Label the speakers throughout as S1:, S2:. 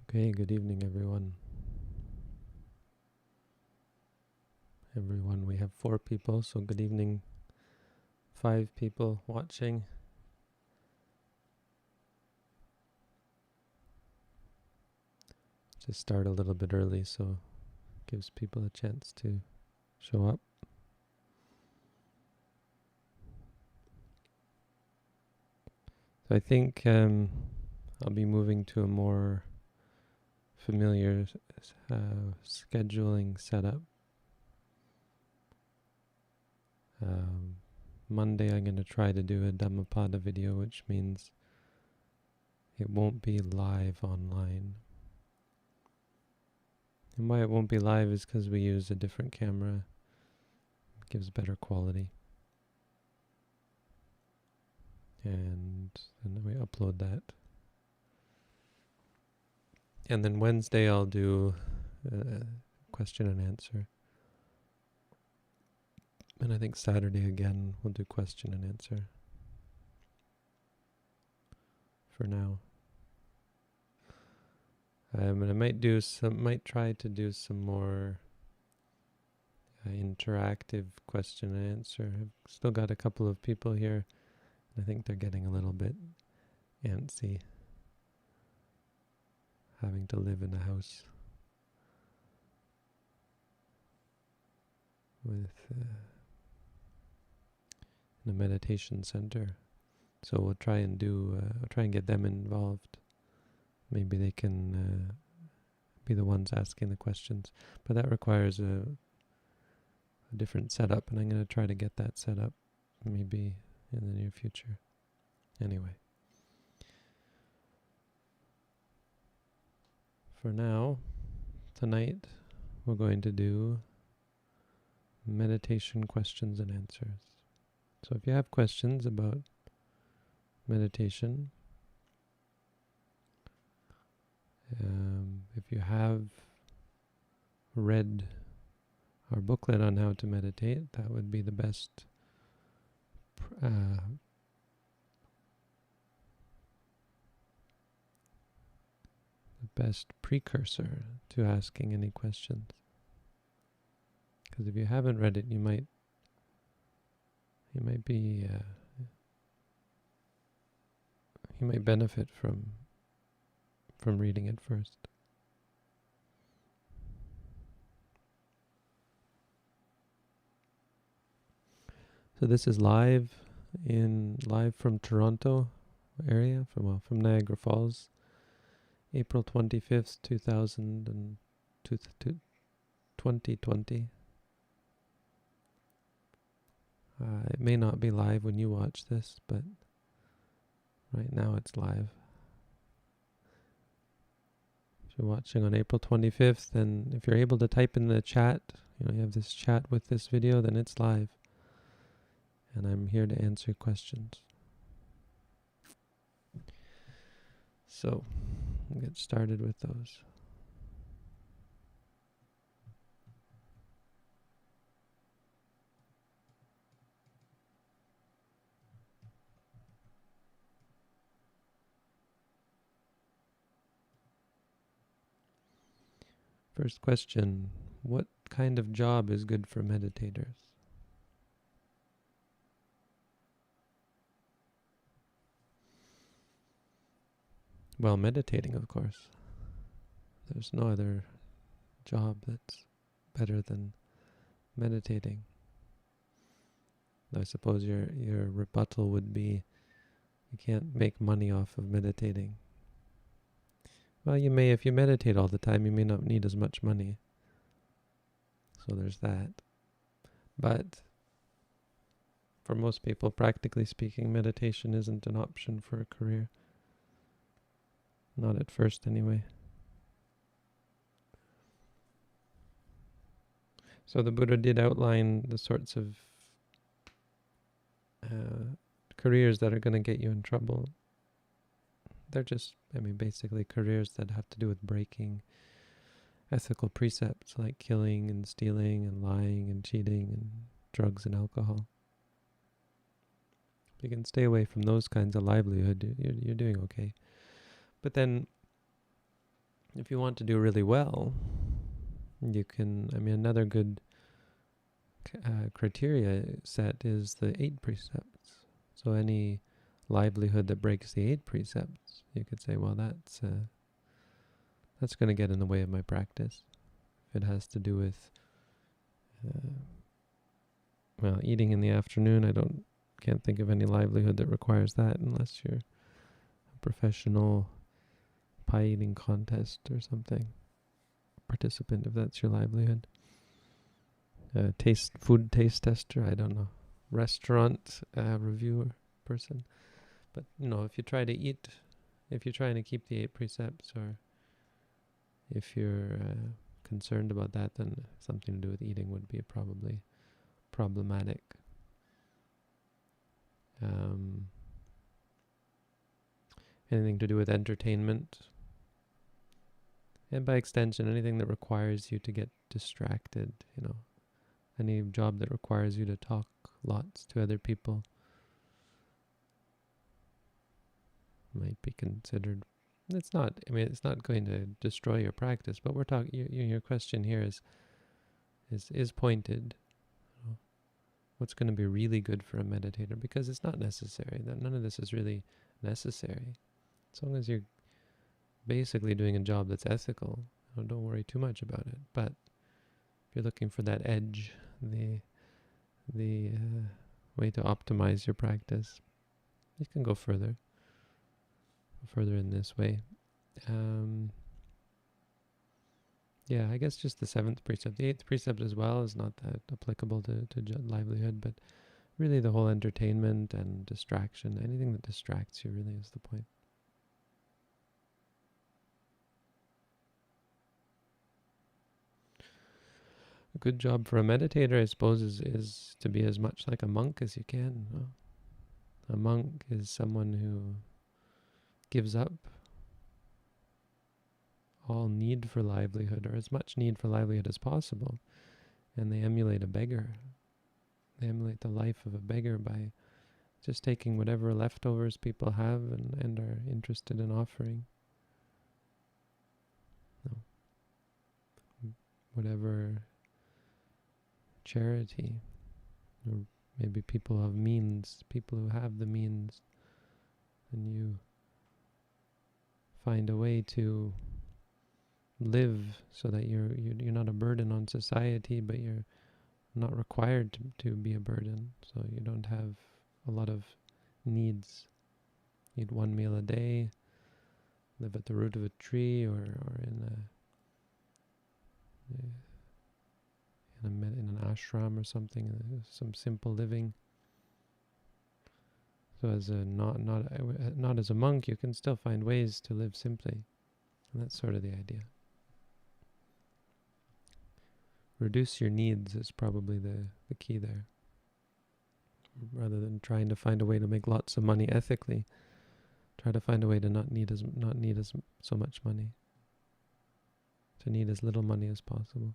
S1: Okay, good evening, everyone. We have 4 people, so good evening, 5 people watching. Just start a little bit early so it gives people a chance to show up. So I think I'll be moving to a more familiar scheduling setup. Monday I'm going to try to do a Dhammapada video, which means it won't be live online. And why it won't be live is because we use a different camera. It gives better quality. And then we upload that. And then Wednesday I'll do question and answer. And I think Saturday again we'll do question and answer. For now. And I might try to do some more interactive question and answer. I've still got a couple of people here. I think they're getting a little bit antsy, having to live in a house with in a meditation center. So we'll try and get them involved. Maybe they can be the ones asking the questions, but that requires a different setup, and I'm going to try to get that set up maybe in the near future. Anyway, for now, tonight we're going to do meditation questions and answers. So if you have questions about meditation, if you have read our booklet on how to meditate, that would be the best precursor to asking any questions. Because if you haven't read it, you might benefit from reading it first. So this is live from Toronto area, from Niagara Falls, April 25th, 2020. It may not be live when you watch this, but right now it's live. If you're watching on April 25th, then if you're able to type in the chat, you have this chat with this video, then it's live. And I'm here to answer questions. So, we'll get started with those. First question, what kind of job is good for meditators? Well, meditating, of course. There's no other job that's better than meditating. I suppose your rebuttal would be, you can't make money off of meditating. Well, you may, if you meditate all the time, you may not need as much money. So there's that. But for most people, practically speaking, meditation isn't an option for a career. Not at first, anyway. So the Buddha did outline the sorts of careers that are going to get you in trouble. They're just, basically careers that have to do with breaking ethical precepts like killing and stealing and lying and cheating and drugs and alcohol. If you can stay away from those kinds of livelihood, you're doing okay. But then if you want to do really well, you can, another good criteria set is the 8 precepts. So any livelihood that breaks the 8 precepts, you could say, well, that's going to get in the way of my practice. If it has to do with, eating in the afternoon, can't think of any livelihood that requires that unless you're a professional pie eating contest or something participant, if that's your livelihood. Food taste tester, I don't know. Restaurant reviewer person. But if you try to eat, if you're trying to keep the 8 precepts, or if you're concerned about that, then something to do with eating would be probably problematic. Anything to do with entertainment, and by extension, anything that requires you to get distracted, any job that requires you to talk lots to other people might be considered. It's not going to destroy your practice, but we're talking, your question here is pointed. What's going to be really good for a meditator? Because it's not necessary. That none of this is really necessary. As long as you're basically doing a job that's ethical, don't worry too much about it. But if you're looking for that edge, the way to optimize your practice, you can go further in this way. I guess just the 7th precept. The 8th precept as well is not that applicable to livelihood, but really the whole entertainment and distraction, anything that distracts you really is the point. A good job for a meditator, I suppose, is to be as much like a monk as you can. A monk is someone who gives up all need for livelihood, or as much need for livelihood as possible, and they emulate a beggar. They emulate the life of a beggar by just taking whatever leftovers people have and are interested in offering. Whatever charity, or maybe people have means, people who have the means, and you find a way to live so that you're not a burden on society, but you're not required to be a burden, so you don't have a lot of needs. Eat 1 meal a day, live at the root of a tree, or in an ashram or something, some simple living. So as not as a monk, you can still find ways to live simply, and that's sort of the idea. Reduce your needs is probably the key there. Rather than trying to find a way to make lots of money ethically, try to find a way to not need so much money. To need as little money as possible.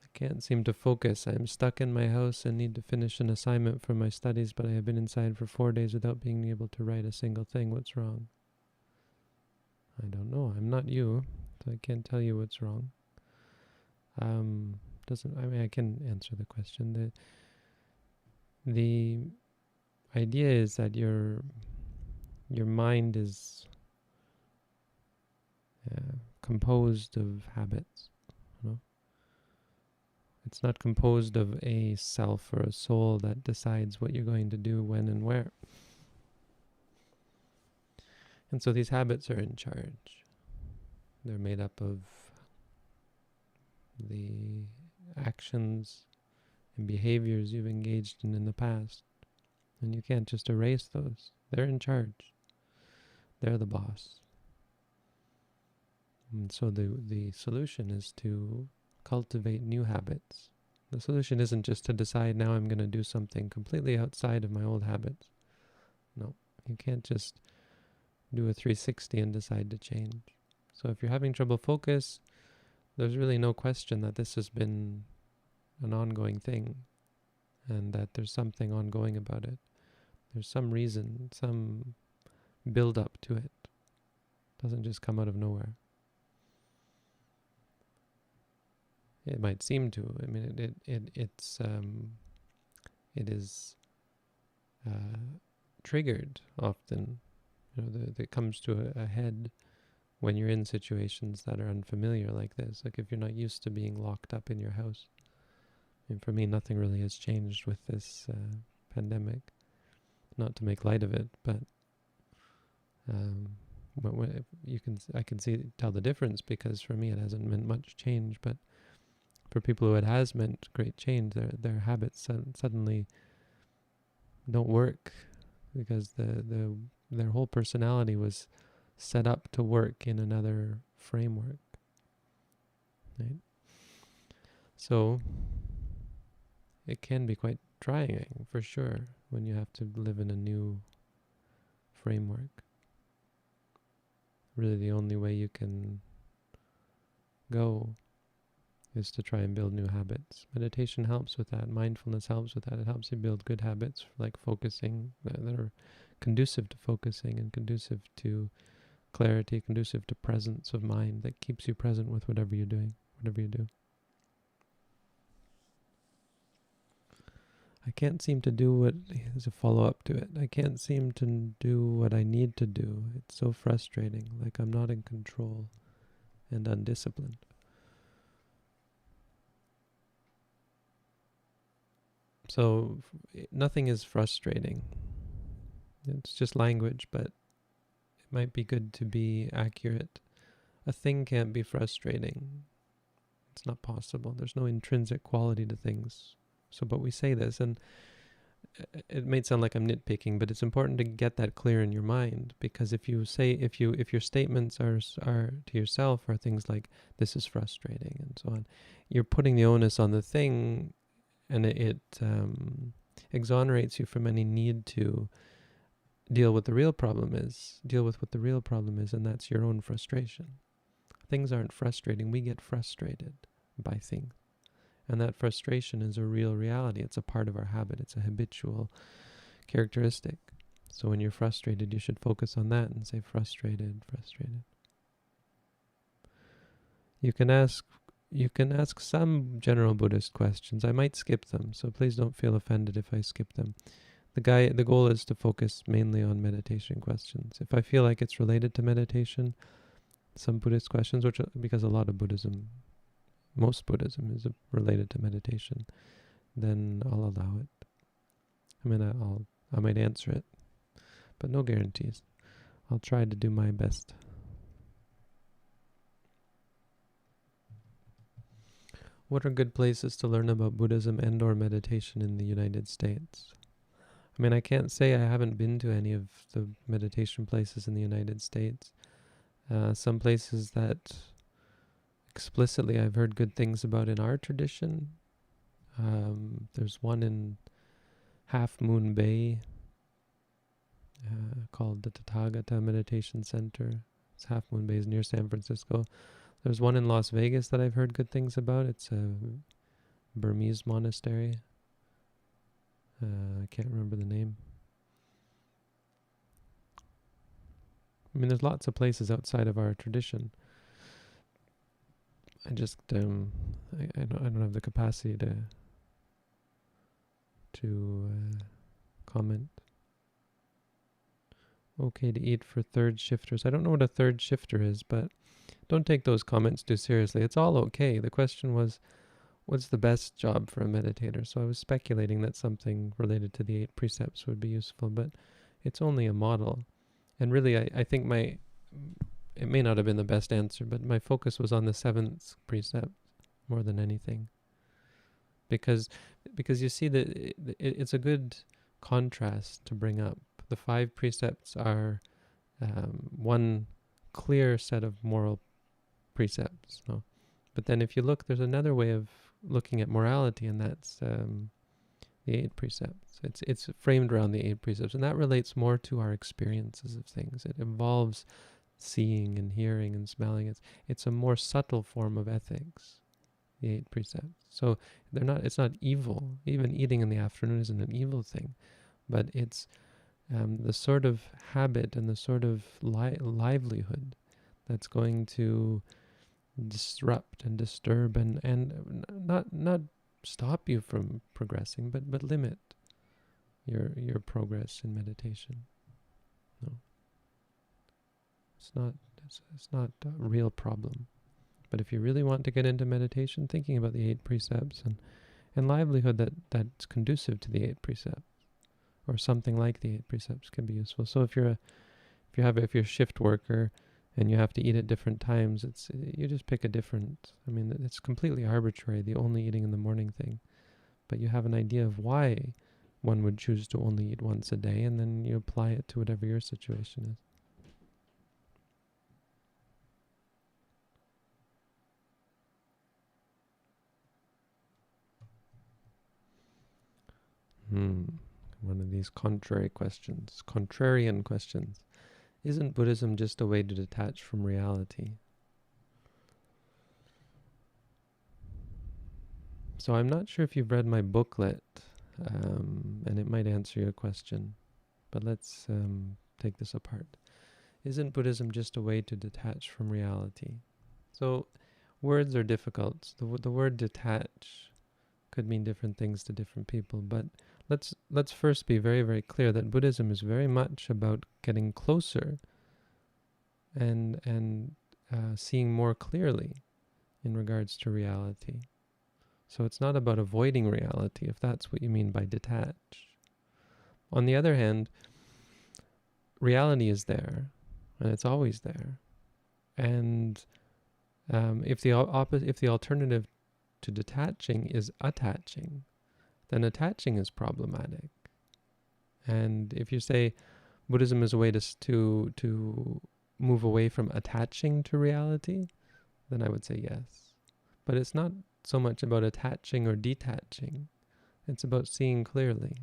S1: I can't seem to focus. I am stuck in my house and need to finish an assignment for my studies, but I have been inside for 4 days without being able to write a single thing. What's wrong? I don't know. I'm not you, so I can't tell you what's wrong. I can answer the question. The idea is that your mind is composed of habits. It's not composed of a self or a soul that decides what you're going to do, when and where. And so these habits are in charge. They're made up of the actions and behaviors you've engaged in the past. And you can't just erase those. They're in charge. They're the boss. And so the solution is to cultivate new habits. The solution isn't just to decide, now I'm going to do something completely outside of my old habits. No, you can't just do a 360 and decide to change. So if you're having trouble focus, there's really no question that this has been an ongoing thing. and that there's something ongoing about it. There's some reason, some build up to it. It doesn't just come out of nowhere. It might seem to. I mean, it is triggered often. It comes to a head when you're in situations that are unfamiliar like this. Like if you're not used to being locked up in your house. I mean, for me, nothing really has changed with this pandemic. Not to make light of it, but I can tell the difference, because for me it hasn't meant much change, but for people who it has meant great change, their habits suddenly don't work, because their whole personality was set up to work in another framework, right? So it can be quite trying, for sure, when you have to live in a new framework. Really, the only way you can go is to try and build new habits. Meditation helps with that. Mindfulness helps with that. It helps you build good habits, like focusing, that are conducive to focusing and conducive to clarity, conducive to presence of mind, that keeps you present with whatever you're doing, whatever you do. I can't seem to do what is a follow-up to it. I can't seem to do what I need to do. It's so frustrating, like I'm not in control and undisciplined. So nothing is frustrating. It's just language, but it might be good to be accurate. A thing can't be frustrating. It's not possible. There's no intrinsic quality to things. So, but we say this, and it may sound like I'm nitpicking, but it's important to get that clear in your mind, because if your statements are to yourself are things like, this is frustrating and so on, you're putting the onus on the thing, and it exonerates you from any need to deal with what the real problem is, and that's your own frustration. Things aren't frustrating. We get frustrated by things. And that frustration is a real reality. It's a part of our habit. It's a habitual characteristic. So when you're frustrated, you should focus on that and say, frustrated, frustrated. You can ask some general Buddhist questions. I might skip them, so please don't feel offended if I skip them. The goal is to focus mainly on meditation questions. If I feel like it's related to meditation, some Buddhist questions, because a lot of Buddhism, most Buddhism is related to meditation, then I'll allow it. I mean, I might answer it, but no guarantees. I'll try to do my best. What are good places to learn about Buddhism and/or meditation in the United States? I mean, I can't say I haven't been to any of the meditation places in the United States. Some places that explicitly I've heard good things about in our tradition. There's one in Half Moon Bay called the Tathagata Meditation Center. It's Half Moon Bay is near San Francisco. There's one in Las Vegas that I've heard good things about. It's a Burmese monastery. I can't remember the name. I mean, there's lots of places outside of our tradition. I just I don't have the capacity to comment. Okay to eat for third shifters. I don't know what a third shifter is, but don't take those comments too seriously. It's all okay. The question was, what's the best job for a meditator? So I was speculating that something related to the 8 precepts would be useful, but it's only a model. And really, I think it may not have been the best answer, but my focus was on the 7th precept more than anything. Because you see that it's a good contrast to bring up. The 5 precepts are one clear set of moral precepts. No? But then if you look, there's another way of looking at morality, and that's the 8 precepts. It's framed around the 8 precepts, and that relates more to our experiences of things. It involves seeing and hearing and smelling. It's a more subtle form of ethics, the 8 precepts. So it's not evil. Even eating in the afternoon isn't an evil thing, but it's the sort of habit and the sort of livelihood that's going to disrupt and disturb and not stop you from progressing, but limit your progress in meditation. No, it's not a real problem. But if you really want to get into meditation, thinking about the 8 precepts and livelihood that's conducive to the 8 precepts, or something like the 8 precepts, can be useful. So if you're a shift worker and you have to eat at different times, you just pick a different. I mean, it's completely arbitrary, the only eating in the morning thing. But you have an idea of why one would choose to only eat once a day, and then you apply it to whatever your situation is. One of these contrarian questions. Isn't Buddhism just a way to detach from reality? So I'm not sure if you've read my booklet, and it might answer your question, but let's take this apart. Isn't Buddhism just a way to detach from reality? So words are difficult. The word detach could mean different things to different people, but let's first be very, very clear that Buddhism is very much about getting closer and seeing more clearly in regards to reality. So it's not about avoiding reality, if that's what you mean by detach. On the other hand, reality is there, and it's always there. And if the alternative to detaching is attaching, then attaching is problematic. And if you say Buddhism is a way to move away from attaching to reality, then I would say yes. But it's not so much about attaching or detaching. It's about seeing clearly.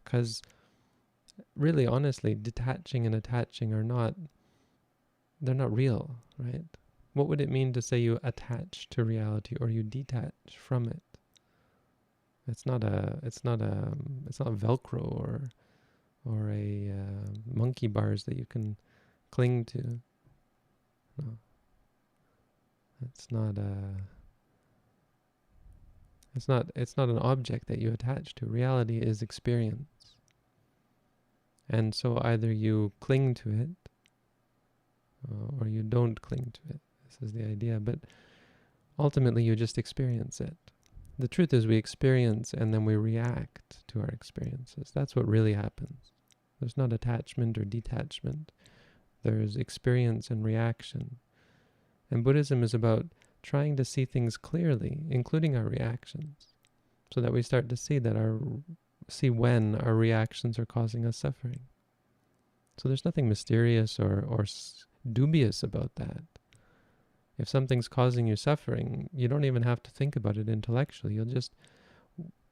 S1: Because really, honestly, detaching and attaching they're not real, right? What would it mean to say you attach to reality or you detach from it? It's not Velcro or a monkey bars that you can cling to. No. It's not an object that you attach to. Reality is experience. And so either you cling to it or you don't cling to it. This is the idea. But ultimately you just experience it. The truth is we experience and then we react to our experiences. That's what really happens. There's not attachment or detachment. There's experience and reaction. And Buddhism is about trying to see things clearly, including our reactions, so that we start to see when our reactions are causing us suffering. So there's nothing mysterious or dubious about that. If something's causing you suffering, you don't even have to think about it intellectually. You'll just,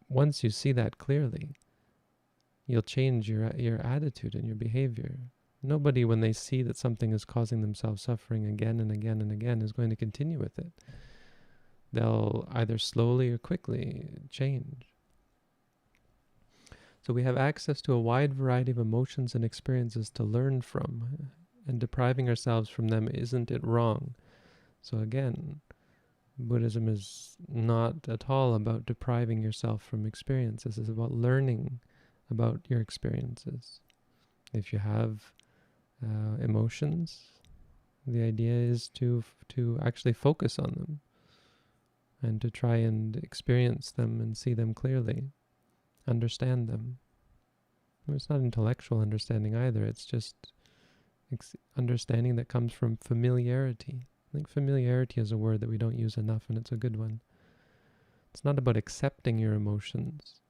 S1: once you see that clearly, you'll change your attitude and your behavior. Nobody, when they see that something is causing themselves suffering again and again and again, is going to continue with it. They'll either slowly or quickly change. So we have access to a wide variety of emotions and experiences to learn from, and depriving ourselves from them, isn't it wrong? So again, Buddhism is not at all about depriving yourself from experiences. It's about learning about your experiences. If you have emotions, the idea is to actually focus on them and to try and experience them and see them clearly, understand them. It's not intellectual understanding either. It's just understanding that comes from familiarity. I think familiarity is a word that we don't use enough, and it's a good one. It's not about accepting your emotions,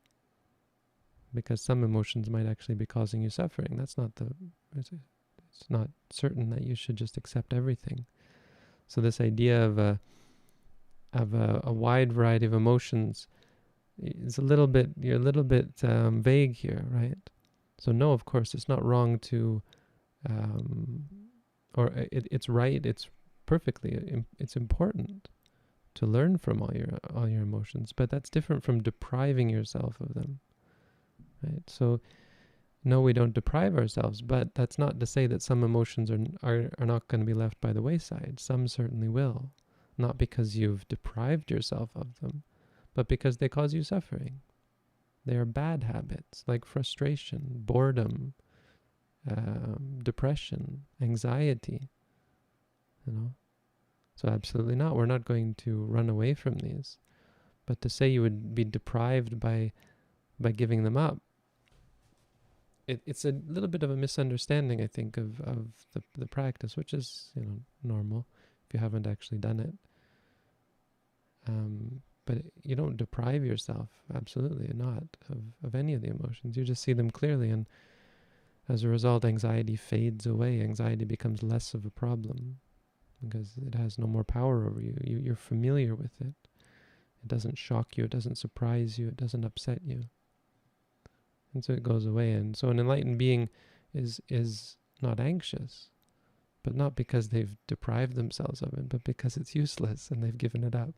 S1: because some emotions might actually be causing you suffering. It's not certain that you should just accept everything. So this idea of a wide variety of emotions is you're a little bit vague here, right? So no, of course, it's not wrong to, it's right, it's perfectly, it's important to learn from all your emotions, but that's different from depriving yourself of them, right? So no, we don't deprive ourselves, but that's not to say that some emotions are not going to be left by the wayside. Some certainly will, not because you've deprived yourself of them, but because they cause you suffering. They are bad habits like frustration, boredom, depression, anxiety, So absolutely not. We're not going to run away from these. But to say you would be deprived by giving them up, it's a little bit of a misunderstanding, I think, of the practice, which is normal if you haven't actually done it. But you don't deprive yourself, absolutely not, of any of the emotions. You just see them clearly, and as a result, anxiety fades away. Anxiety becomes less of a problem because it has no more power over you. You're familiar with it. It doesn't shock you. It doesn't surprise you. It doesn't upset you. And so it goes away. And so an enlightened being is not anxious, but not because they've deprived themselves of it, but because it's useless and they've given it up.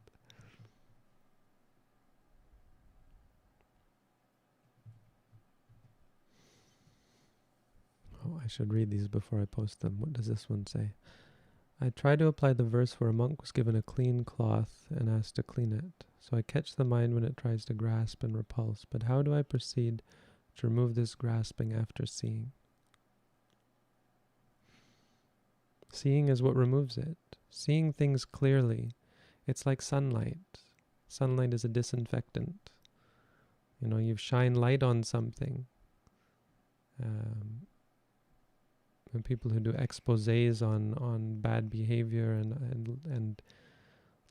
S1: Oh, I should read these before I post them. What does this one say? I try to apply the verse where a monk was given a clean cloth and asked to clean it. So I catch the mind when it tries to grasp and repulse. But how do I proceed to remove this grasping after seeing? Seeing is what removes it. Seeing things clearly. It's like sunlight. Sunlight is a disinfectant. You shine light on something. And people who do exposés on bad behavior and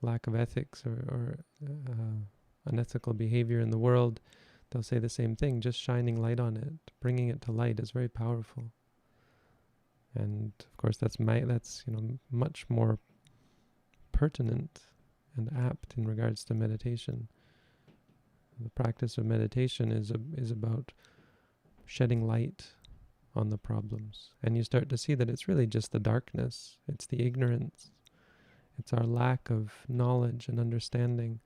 S1: lack of ethics or unethical behavior in the world, they'll say the same thing. Just shining light on it, bringing it to light is very powerful. And of course, that's much more pertinent and apt in regards to meditation. The practice of meditation is about shedding light on the problems. And you start to see that it's really just the darkness. It's the ignorance. It's our lack of knowledge and understanding.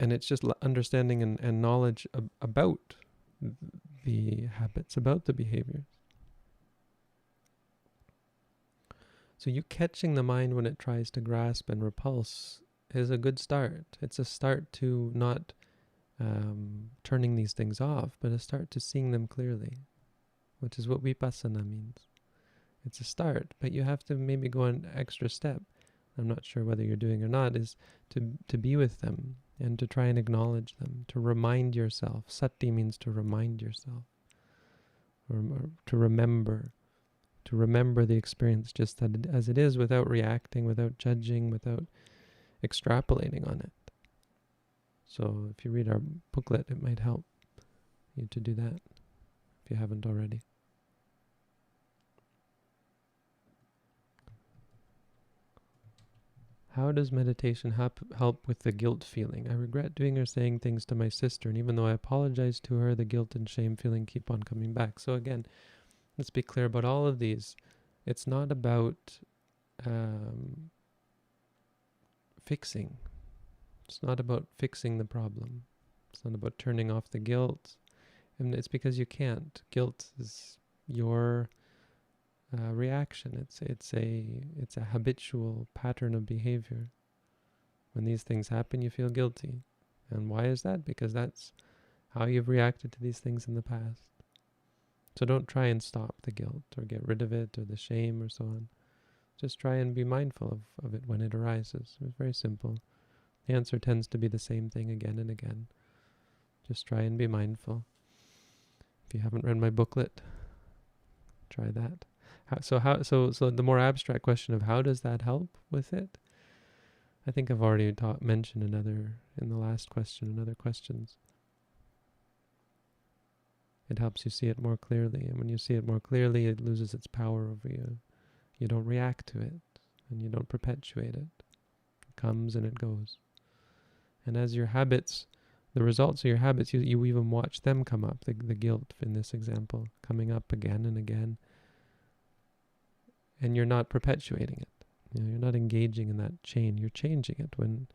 S1: And it's just understanding and knowledge about the habits, about the behaviors. So you catching the mind when it tries to grasp and repulse is a good start. It's a start to not turning these things off, but a start to seeing them clearly, which is what vipassana means. It's a start, but you have to maybe go an extra step. I'm not sure whether you're doing or not, is to be with them and to try and acknowledge them, to remind yourself. Sati means to remind yourself, or to remember the experience just as it is, without reacting, without judging, without extrapolating on it. So if you read our booklet, it might help you to do that, if you haven't already. How does meditation help with the guilt feeling? I regret doing or saying things to my sister, and even though I apologize to her, the guilt and shame feeling keep on coming back. So again, let's be clear about all of these. It's not about fixing. It's not about fixing the problem. It's not about turning off the guilt. And it's because you can't. Guilt is your reaction. It's a habitual pattern of behavior. When these things happen, you feel guilty. And why is that? Because that's how you've reacted to these things in the past. So don't try and stop the guilt or get rid of it or the shame or so on. Just try and be mindful of it when it arises. It's very simple. The answer tends to be the same thing again and again. Just try and be mindful. If you haven't read my booklet, try that. So the more abstract question of how does that help with it? I think I've already mentioned in the last question and other questions. It helps you see it more clearly, and when you see it more clearly, it loses its power over you. You don't react to it, and you don't perpetuate it. It comes and it goes. And as your habits, the results of your habits, you even watch them come up, the guilt in this example, coming up again and again. And you're not perpetuating it. You're not engaging in that chain. You're changing it. When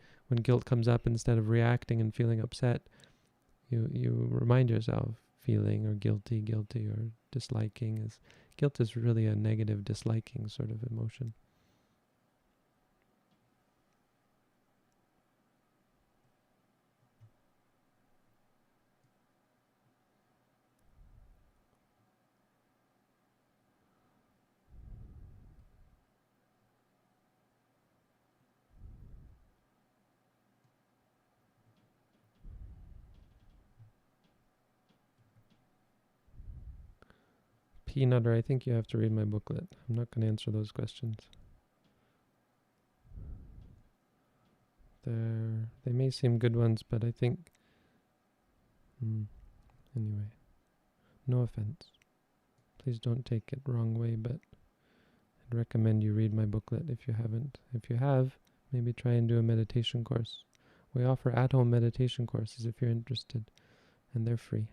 S1: guilt comes up, instead of reacting and feeling upset, you remind yourself feeling or guilty or disliking. Guilt is really a negative disliking sort of emotion. Peanutter, I think you have to read my booklet. I'm not going to answer those questions. They may seem good ones, but I think... anyway, no offense. Please don't take it wrong way, but I'd recommend you read my booklet if you haven't. If you have, maybe try and do a meditation course. We offer at-home meditation courses if you're interested, and they're free.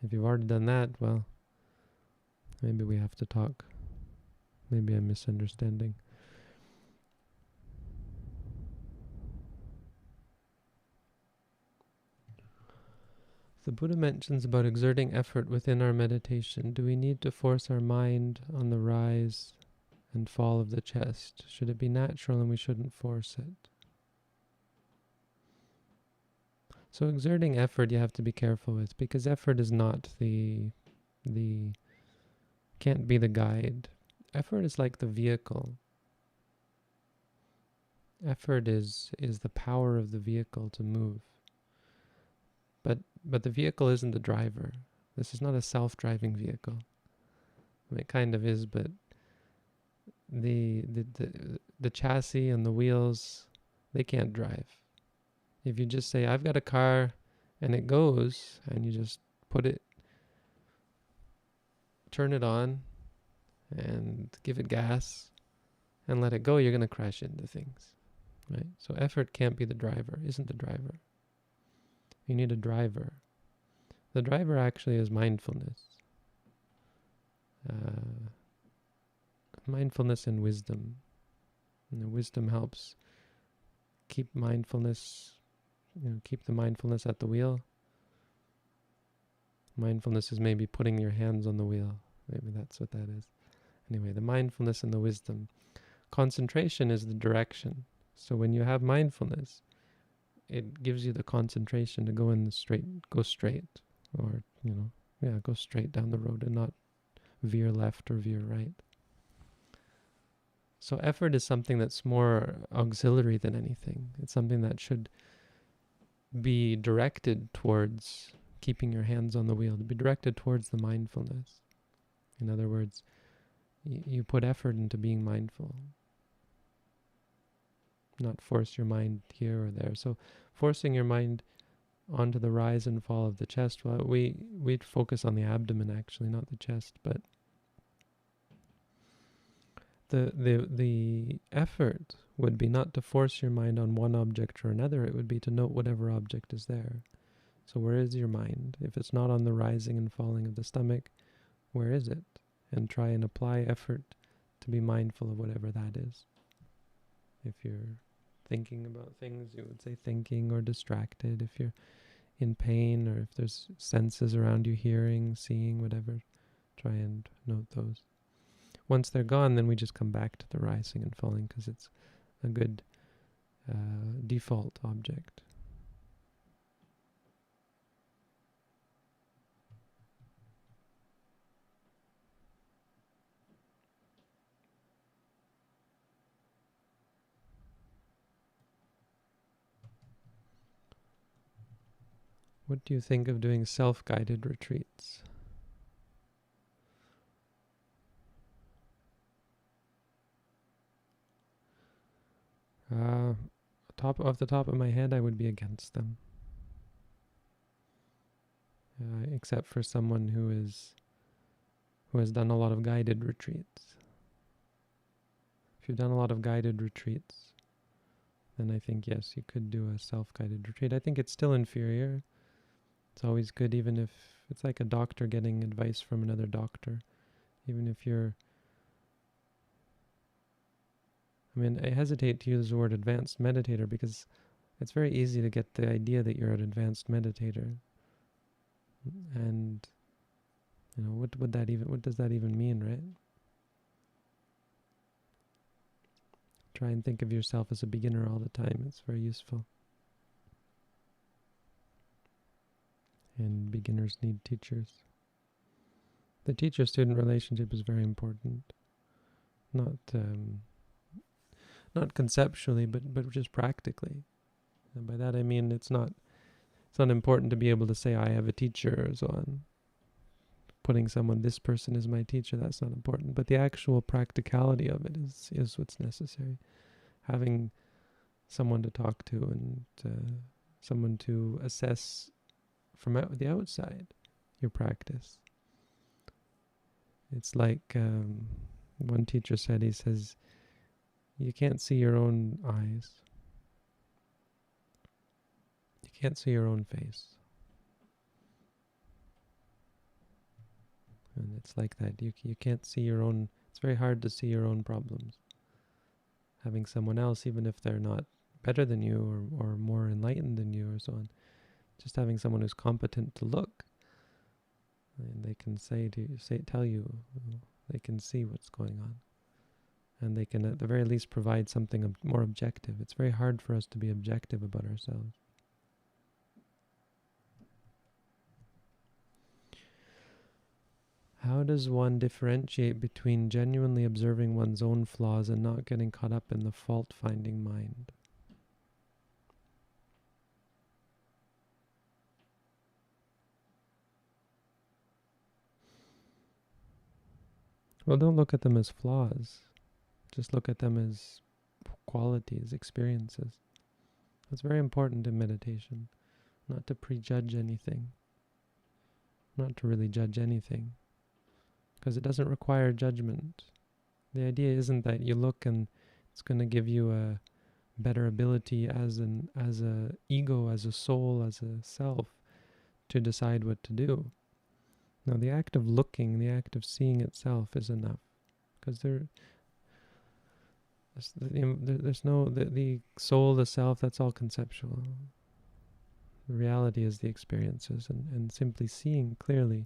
S1: If you've already done that, well, maybe we have to talk. Maybe I'm misunderstanding. The Buddha mentions about exerting effort within our meditation. Do we need to force our mind on the rise and fall of the chest? Should it be natural and we shouldn't force it? So exerting effort you have to be careful with, because effort is not can't be the guide. Effort is like the vehicle. Effort is the power of the vehicle to move. But the vehicle isn't the driver. This is not a self-driving vehicle. I mean, it kind of is, but the chassis and the wheels, they can't drive. If you just say, I've got a car and it goes, and you just turn it on and give it gas and let it go, you're going to crash into things, right? So effort can't be the driver, isn't the driver. You need a driver. The driver actually is mindfulness. Mindfulness and wisdom. And the wisdom helps keep mindfulness, keep the mindfulness at the wheel. Mindfulness is maybe putting your hands on the wheel. Maybe that's what that is. Anyway, the mindfulness and the wisdom. Concentration is the direction. So when you have mindfulness, it gives you the concentration to go straight, or, go straight down the road and not veer left or veer right. So effort is something that's more auxiliary than anything. It's something that should be directed towards keeping your hands on the wheel, to be directed towards the mindfulness. In other words, you put effort into being mindful, not force your mind here or there. So forcing your mind onto the rise and fall of the chest, well, we'd focus on the abdomen actually, not the chest, but the effort would be not to force your mind on one object or another. It would be to note whatever object is there. So where is your mind? If it's not on the rising and falling of the stomach, where is it? And try and apply effort to be mindful of whatever that is. If you're thinking about things, you would say thinking, or distracted. If you're in pain, or if there's senses around you, hearing, seeing, whatever, try and note those. Once they're gone, then we just come back to the rising and falling, because it's a good default object. What do you think of doing self-guided retreats? Off the top of my head, I would be against them. Except for someone who has done a lot of guided retreats. If you've done a lot of guided retreats, then I think, yes, you could do a self-guided retreat. I think it's still inferior. It's always good, even if it's like a doctor getting advice from another doctor. Even if you're I mean, I hesitate to use the word advanced meditator because it's very easy to get the idea that you're an advanced meditator. And, what does that even mean, right? Try and think of yourself as a beginner all the time. It's very useful. And beginners need teachers. The teacher-student relationship is very important. Not conceptually, but just practically. And by that I mean it's not important to be able to say I have a teacher or so on. Putting someone, this person is my teacher, that's not important. But the actual practicality of it is what's necessary. Having someone to talk to and someone to assess from the outside your practice. It's like one teacher said, he says, you can't see your own eyes. You can't see your own face. And it's like that. You can't see your own, it's very hard to see your own problems. Having someone else, even if they're not better than you or more enlightened than you or so on, just having someone who's competent to look, and they can tell you, they can see what's going on. And they can at the very least provide something more objective. It's very hard for us to be objective about ourselves. How does one differentiate between genuinely observing one's own flaws and not getting caught up in the fault-finding mind? Well, don't look at them as flaws. Just look at them as qualities, experiences. It's very important in meditation, not to prejudge anything, not to really judge anything, because it doesn't require judgment. The idea isn't that you look and it's going to give you a better ability as a ego, as a soul, as a self, to decide what to do. No, the act of looking, the act of seeing itself is enough, because there's no the soul, the self. That's all conceptual. The reality is the experiences, and simply seeing clearly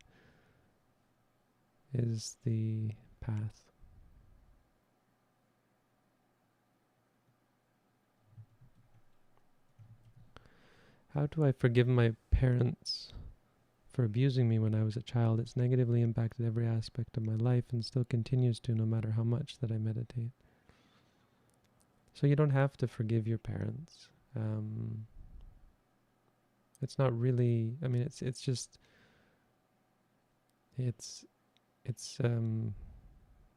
S1: is the path. How do I forgive my parents for abusing me when I was a child? It's negatively impacted every aspect of my life and still continues to, no matter how much that I meditate. So you don't have to forgive your parents. It's not really, I mean, it's just, it's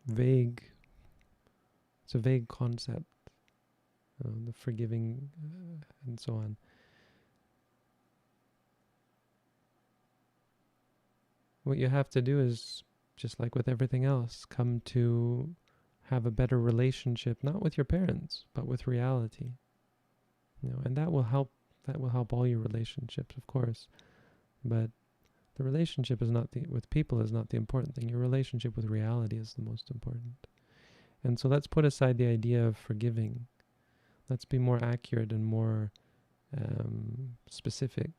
S1: vague. It's a vague concept, the forgiving and so on. What you have to do is, just like with everything else, come to have a better relationship, not with your parents, but with reality. And that will help. That will help all your relationships, of course. But the relationship with people is not the important thing. Your relationship with reality is the most important. And so let's put aside the idea of forgiving. Let's be more accurate and more specific.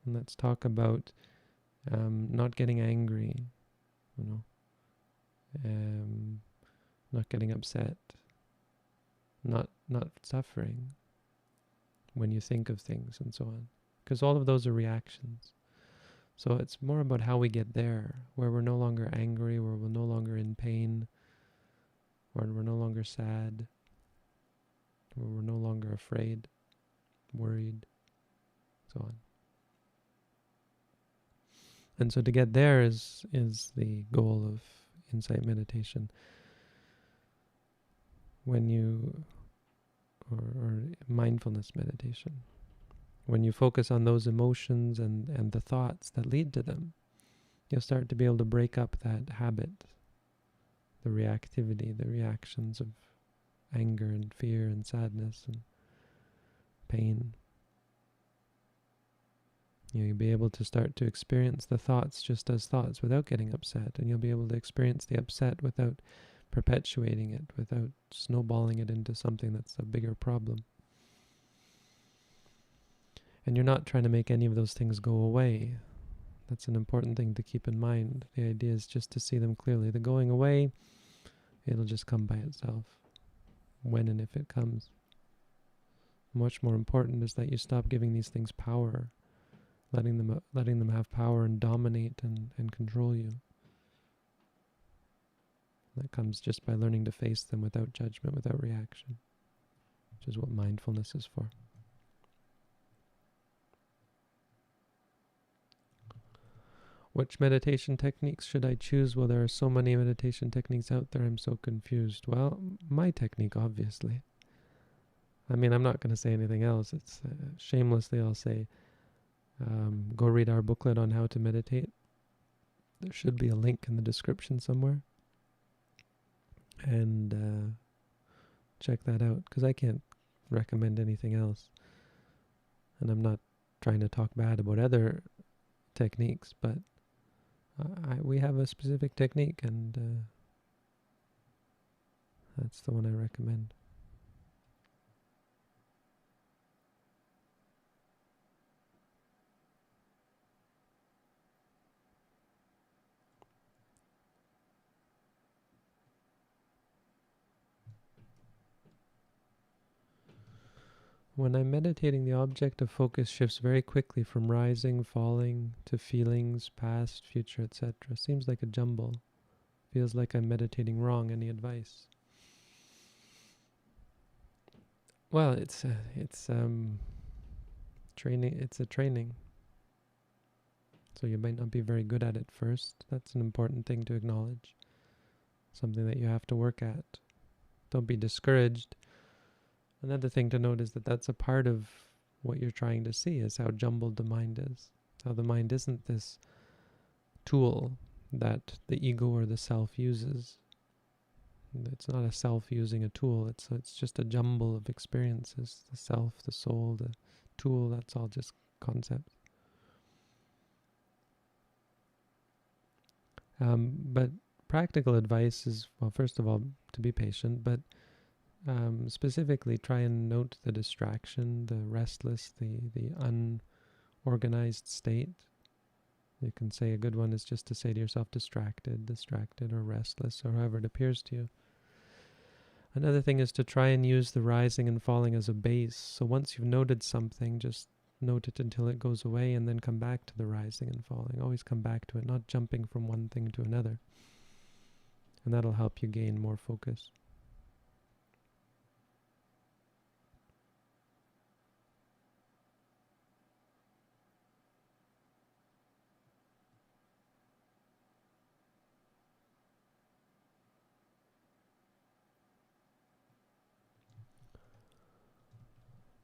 S1: And let's talk about not getting angry, not getting upset, not suffering when you think of things and so on. Because all of those are reactions. So it's more about how we get there, where we're no longer angry, where we're no longer in pain, where we're no longer sad, where we're no longer afraid, worried, so on. And so to get there is the goal of insight meditation. When you, or mindfulness meditation, when you focus on those emotions and the thoughts that lead to them, you'll start to be able to break up that habit, the reactivity, the reactions of anger and fear and sadness and pain. You'll be able to start to experience the thoughts just as thoughts without getting upset, and you'll be able to experience the upset without perpetuating it, without snowballing it into something that's a bigger problem. And you're not trying to make any of those things go away. That's an important thing to keep in mind. The idea is just to see them clearly. The going away, it'll just come by itself, when and if it comes. Much more important is that you stop giving these things power, letting them have power and dominate and control you. That comes just by learning to face them without judgment, without reaction, which is what mindfulness is for. Which meditation techniques should I choose? Well, there are so many meditation techniques out there, I'm so confused. Well, my technique, obviously. I mean, I'm not going to say anything else. It's shamelessly, I'll say, go read our booklet on how to meditate. There should be a link in the description somewhere. And check that out, because I can't recommend anything else. And I'm not trying to talk bad about other techniques, but we have a specific technique, and that's the one I recommend. When I'm meditating, the object of focus shifts very quickly from rising, falling, to feelings, past, future, etc. Seems like a jumble. Feels like I'm meditating wrong. Any advice? Well, it's training. It's a training. So you might not be very good at it first. That's an important thing to acknowledge. Something that you have to work at. Don't be discouraged. Another thing to note is that that's a part of what you're trying to see, is how jumbled the mind is. How the mind isn't this tool that the ego or the self uses. It's not a self using a tool. It's just a jumble of experiences. The self, the soul, the tool, that's all just concepts. But practical advice is, well, first of all, to be patient, but specifically try and note the distraction, the restless, the unorganized state. You can say a good one is just to say to yourself, distracted, or restless, or however it appears to you. Another thing is to try and use the rising and falling as a base. So once you've noted something, just note it until it goes away, and then come back to the rising and falling. Always come back to it, not jumping from one thing to another. And that'll help you gain more focus.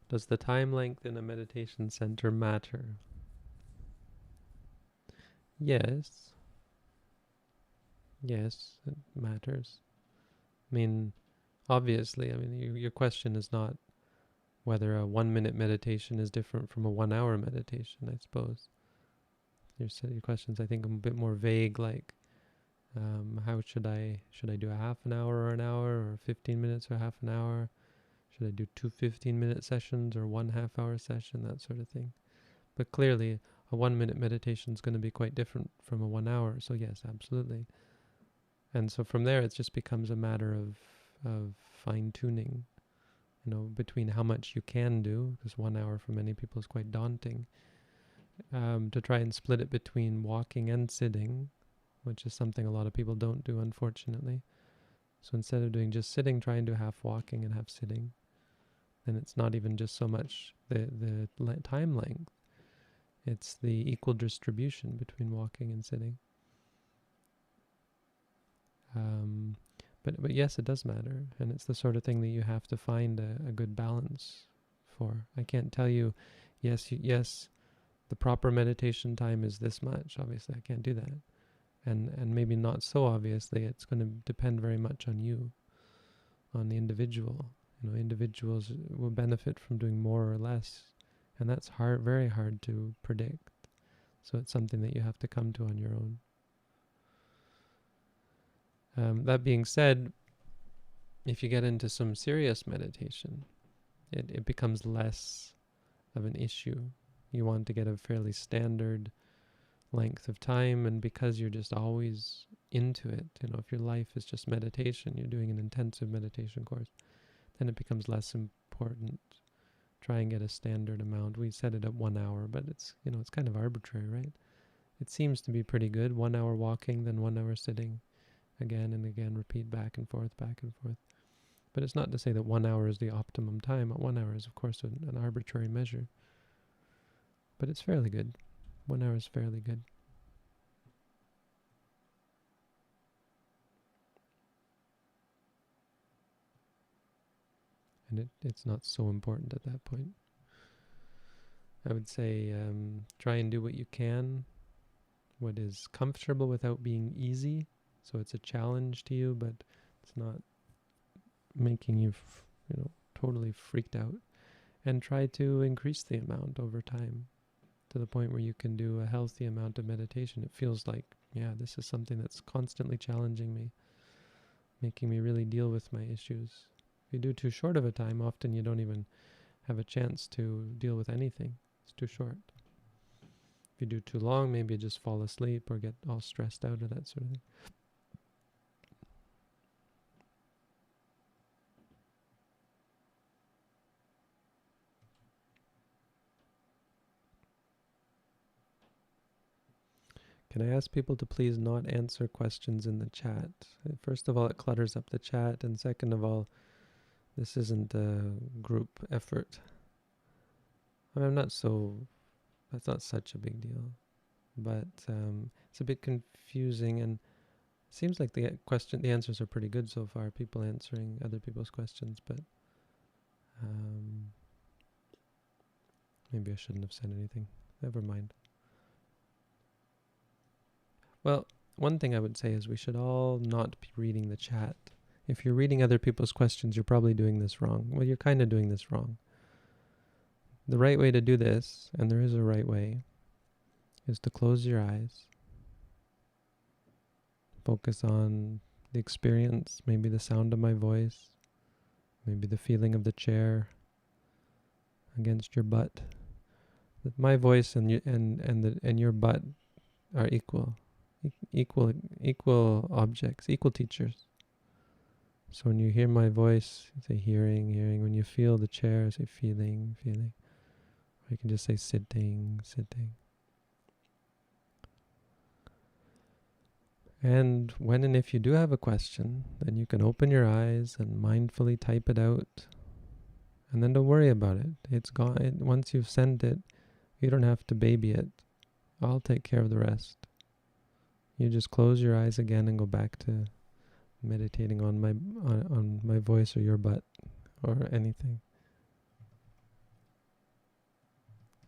S1: Does the time length in a meditation center matter? Yes. Yes, it matters. I mean, obviously, your question is not whether a 1-minute meditation is different from a 1-hour meditation, I suppose. Your question's, I think, a bit more vague, like, how should I do a half an hour or an hour, or 15 minutes or half an hour? Should I do 2 15-minute sessions or 1 half-hour session, that sort of thing? But clearly, a 1-minute meditation is going to be quite different from a 1 hour. So yes, absolutely. And so from there, it just becomes a matter of fine-tuning, between how much you can do, because 1 hour for many people is quite daunting, to try and split it between walking and sitting, which is something a lot of people don't do, unfortunately. So instead of doing just sitting, try and do half walking and half sitting. And it's not even just so much the time length. It's the equal distribution between walking and sitting. But yes, it does matter. And it's the sort of thing that you have to find a good balance for. I can't tell you, yes, the proper meditation time is this much. Obviously, I can't do that. And maybe not so obviously. It's going to depend very much on you, on the individual. Individuals will benefit from doing more or less, and that's very hard to predict. So it's something that you have to come to on your own. That being said, if you get into some serious meditation, it becomes less of an issue. You want to get a fairly standard length of time, and because you're just always into it, if your life is just meditation, you're doing an intensive meditation course, then it becomes less important. Try and get a standard amount. We set it at 1 hour, but it's kind of arbitrary, right? It seems to be pretty good. 1 hour walking, then 1 hour sitting, again and again, repeat back and forth, back and forth. But it's not to say that 1 hour is the optimum time. 1 hour is, of course, an arbitrary measure. But it's fairly good. 1 hour is fairly good. And it's not so important at that point. I would say try and do what you can, what is comfortable without being easy. So it's a challenge to you, but it's not making you totally freaked out. And try to increase the amount over time to the point where you can do a healthy amount of meditation. It feels like, this is something that's constantly challenging me, making me really deal with my issues. If you do too short of a time, often you don't even have a chance to deal with anything. It's too short. If you do too long, maybe you just fall asleep or get all stressed out or that sort of thing. Can I ask people to please not answer questions in the chat? First of all, it clutters up the chat, and second of all, this isn't a group effort. That's not such a big deal, but it's a bit confusing, and it seems like the answers are pretty good so far, people answering other people's questions, but maybe I shouldn't have said anything. Never mind. Well, one thing I would say is we should all not be reading the chat. If you're reading other people's questions, you're probably doing this wrong. Well, you're kind of doing this wrong. The right way to do this, and there is a right way, is to close your eyes. Focus on the experience, maybe the sound of my voice, maybe the feeling of the chair against your butt. My voice and your butt are equal objects, equal teachers. So when you hear my voice, say hearing. When you feel the chair, say feeling. Or you can just say sitting. And when and if you do have a question, then you can open your eyes and mindfully type it out. And then don't worry about it. It's gone. Once you've sent it, you don't have to baby it. I'll take care of the rest. You just close your eyes again and go back to meditating on my voice or your butt or anything.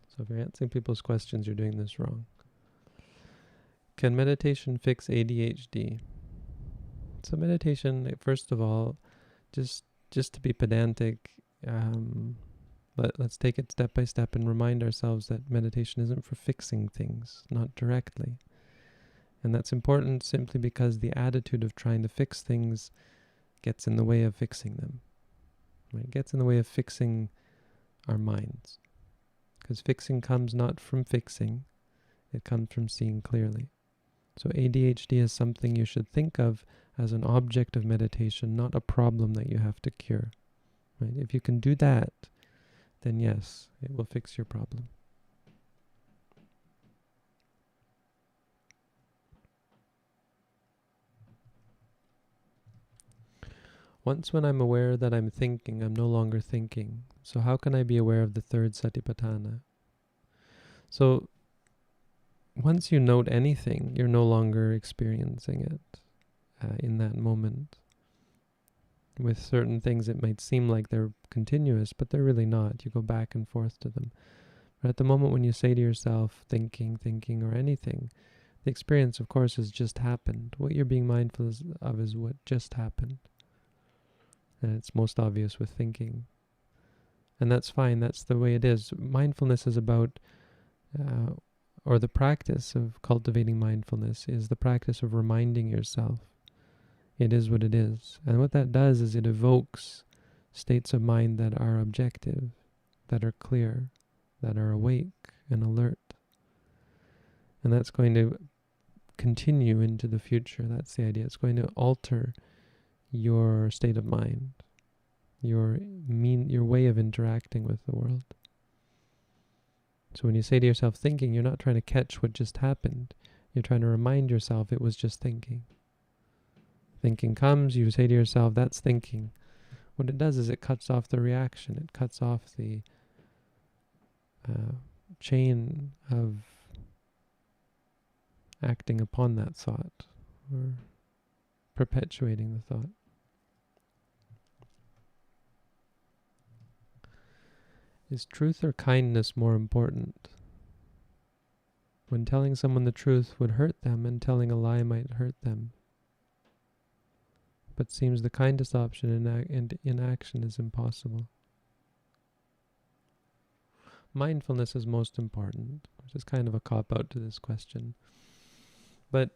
S1: So if you're answering people's questions, you're doing this wrong. Can meditation fix ADHD? So meditation, first of all, just to be pedantic, let's take it step by step and remind ourselves that meditation isn't for fixing things, not directly. And that's important simply because the attitude of trying to fix things gets in the way of fixing them. Right? It gets in the way of fixing our minds. Because fixing comes not from fixing, it comes from seeing clearly. So ADHD is something you should think of as an object of meditation, not a problem that you have to cure. Right? If you can do that, then yes, it will fix your problem. Once when I'm aware that I'm thinking, I'm no longer thinking. So how can I be aware of the third satipatthana? So once you note anything, you're no longer experiencing it in that moment. With certain things, it might seem like they're continuous, but they're really not. You go back and forth to them. But at the moment when you say to yourself, thinking, or anything, the experience, of course, has just happened. What you're being mindful of is what just happened. And it's most obvious with thinking. And that's fine. That's the way it is. Mindfulness is about, or the practice of cultivating mindfulness is the practice of reminding yourself It is what it is. And what that does is it evokes states of mind that are objective, that are clear, that are awake and alert. And that's going to continue into the future. That's the idea. It's going to alter your state of mind, your way of interacting with the world. So when you say to yourself thinking, you're not trying to catch what just happened. You're trying to remind yourself it was just thinking. Thinking comes, you say to yourself, that's thinking. What it does is it cuts off the reaction. It cuts off the chain of acting upon that thought or perpetuating the thought. Is truth or kindness more important? When telling someone the truth would hurt them and telling a lie might hurt them. But seems the kindest option in action is impossible. Mindfulness is most important, which is kind of a cop-out to this question. But,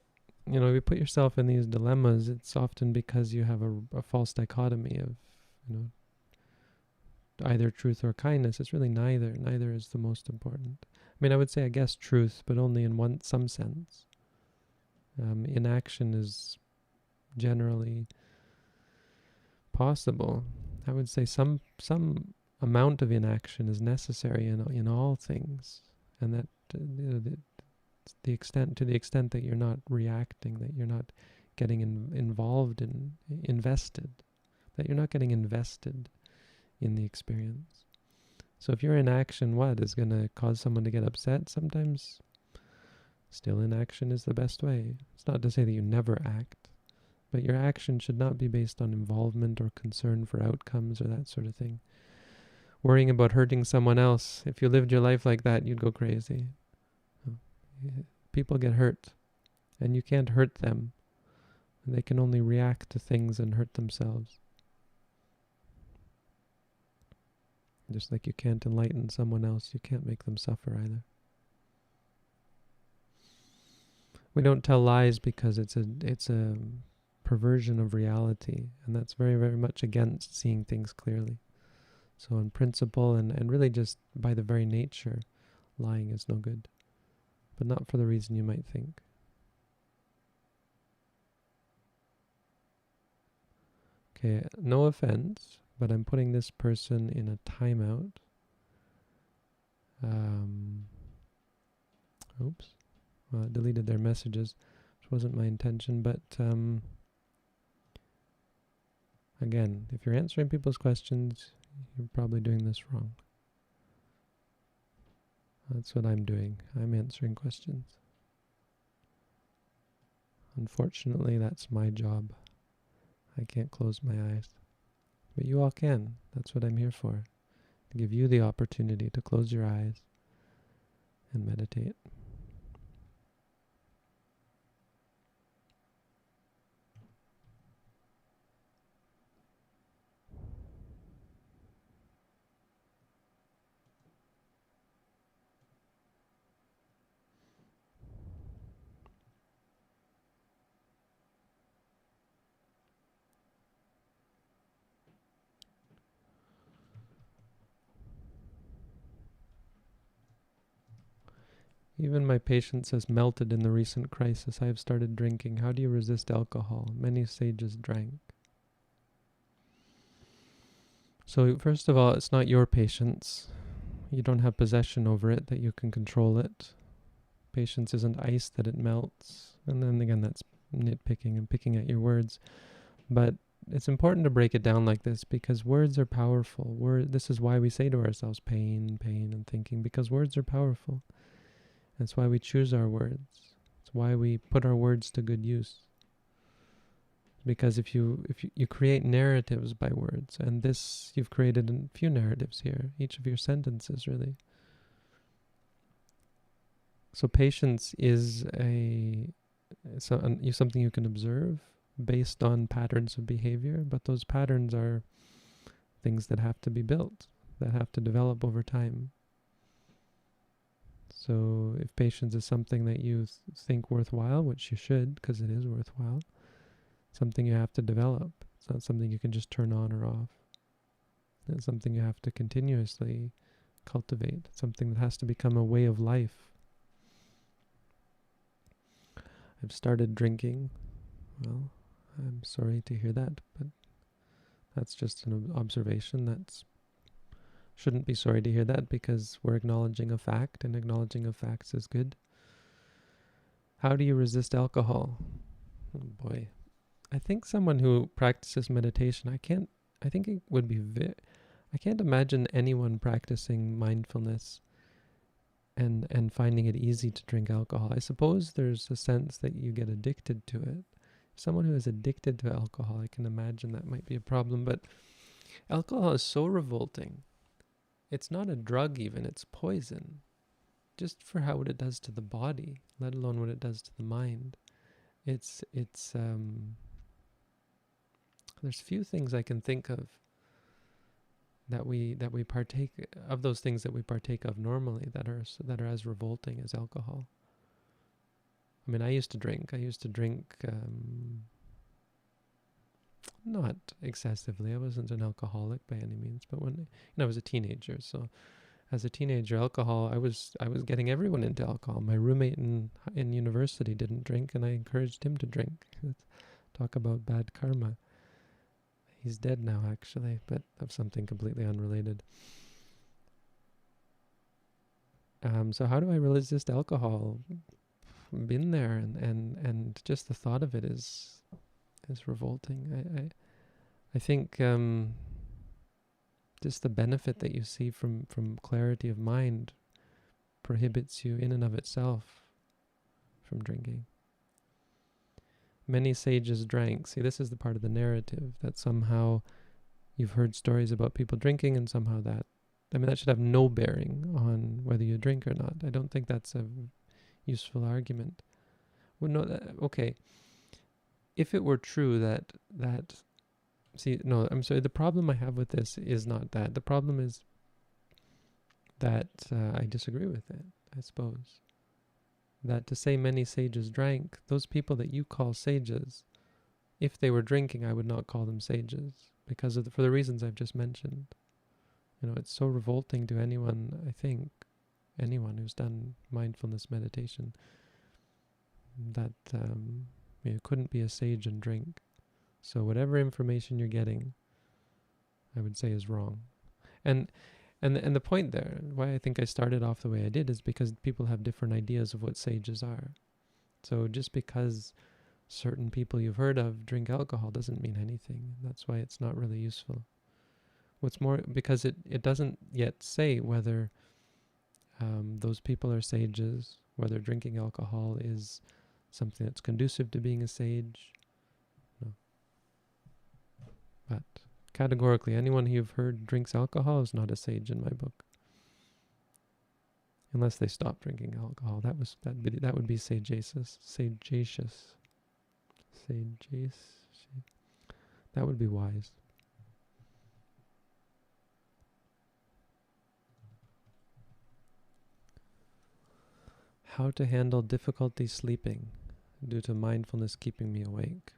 S1: if you put yourself in these dilemmas, it's often because you have a false dichotomy of, either truth or kindness. It's really neither. Neither is the most important. I would say, I guess, truth, but only in some sense. Inaction is generally possible. I would say some amount of inaction is necessary in all things, and that to the extent that you're not reacting, that you're not getting involved in invested, that you're not getting invested in the experience. So if you're in action, what is going to cause someone to get upset? Sometimes still inaction is the best way. It's not to say that you never act, but your action should not be based on involvement or concern for outcomes or that sort of thing. Worrying about hurting someone else, if you lived your life like that, you'd go crazy. People get hurt, and you can't hurt them. They can only react to things and hurt themselves. Just like you can't enlighten someone else, you can't make them suffer either. We don't tell lies because it's a perversion of reality, and that's very, very much against seeing things clearly. So in principle, and really just by the very nature, lying is no good. But not for the reason you might think. Okay, no offense, but I'm putting this person in a timeout. Oops. Well, I deleted their messages, which wasn't my intention, but again, if you're answering people's questions, you're probably doing this wrong. That's what I'm doing. I'm answering questions. Unfortunately, that's my job. I can't close my eyes. But you all can. That's what I'm here for. To give you the opportunity to close your eyes and meditate. Even my patience has melted in the recent crisis. I have started drinking. How do you resist alcohol? Many sages drank. So first of all, it's not your patience. You don't have possession over it, that you can control it. Patience isn't ice that it melts. And then again, that's nitpicking and picking at your words. But it's important to break it down like this because words are powerful. This is why we say to ourselves pain, pain, and thinking, because words are powerful. That's why we choose our words. It's why we put our words to good use. Because if you create narratives by words, and this, you've created a few narratives here, each of your sentences really. So patience is something you can observe based on patterns of behavior, but those patterns are things that have to be built, that have to develop over time. So if patience is something that you think worthwhile, which you should, because it is worthwhile, something you have to develop. It's not something you can just turn on or off. It's something you have to continuously cultivate. It's something that has to become a way of life. I've started drinking. Well, I'm sorry to hear that, but that's just an observation. Shouldn't be sorry to hear that, because we're acknowledging a fact, and acknowledging of facts is good. How do you resist alcohol? Oh boy. I think someone who practices meditation, I can't imagine anyone practicing mindfulness and finding it easy to drink alcohol. I suppose there's a sense that you get addicted to it. Someone who is addicted to alcohol, I can imagine that might be a problem, but alcohol is so revolting. It's not a drug even, it's poison. Just for what it does to the body, let alone what it does to the mind. There's few things I can think of that we partake of, those things that we partake of normally that are as revolting as alcohol. I mean, I used to drink not excessively. I wasn't an alcoholic by any means, but when I was a teenager, so as a teenager, alcohol, I was getting everyone into alcohol. My roommate in university didn't drink, and I encouraged him to drink. Talk about bad karma. He's dead now, actually, but of something completely unrelated. So how do I resist alcohol? Been there, and just the thought of it is revolting. I think just the benefit that you see from clarity of mind prohibits you in and of itself from drinking. Many sages drank. See, this is the part of the narrative, that somehow you've heard stories about people drinking, and somehow that should have no bearing on whether you drink or not. I don't think that's a useful argument. Well, no, okay. If it were true I'm sorry, the problem I have with this is not that. The problem is that I disagree with it, I suppose. That to say many sages drank, those people that you call sages, if they were drinking, I would not call them sages, because for the reasons I've just mentioned. It's so revolting to anyone, I think, anyone who's done mindfulness meditation, that you couldn't be a sage and drink. So whatever information you're getting, I would say is wrong. And the point there, why I think I started off the way I did, is because people have different ideas of what sages are. So just because certain people you've heard of drink alcohol doesn't mean anything. That's why it's not really useful. What's more, because it doesn't yet say whether those people are sages, whether drinking alcohol is something that's conducive to being a sage. No. But categorically, anyone who you've heard drinks alcohol is not a sage in my book, unless they stop drinking alcohol. That would be sagacious. That would be wise. How to handle difficulty sleeping due to mindfulness keeping me awake.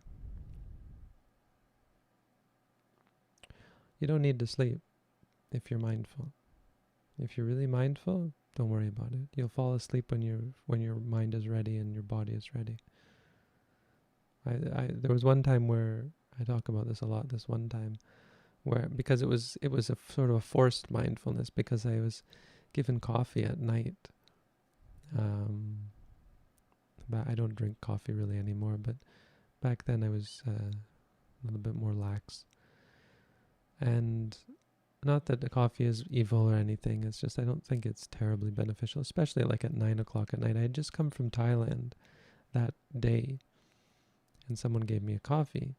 S1: You don't need to sleep if you're mindful. If you're really mindful, don't worry about it. You'll fall asleep when your mind is ready and your body is ready. There was one time where I talk about this a lot. This one time where, because it was a sort of a forced mindfulness, because I was given coffee at night. But I don't drink coffee really anymore. But back then I was a little bit more lax. And not that the coffee is evil or anything, it's just I don't think it's terribly beneficial, especially like at 9 o'clock at night. I had just come from Thailand that day, and someone gave me a coffee.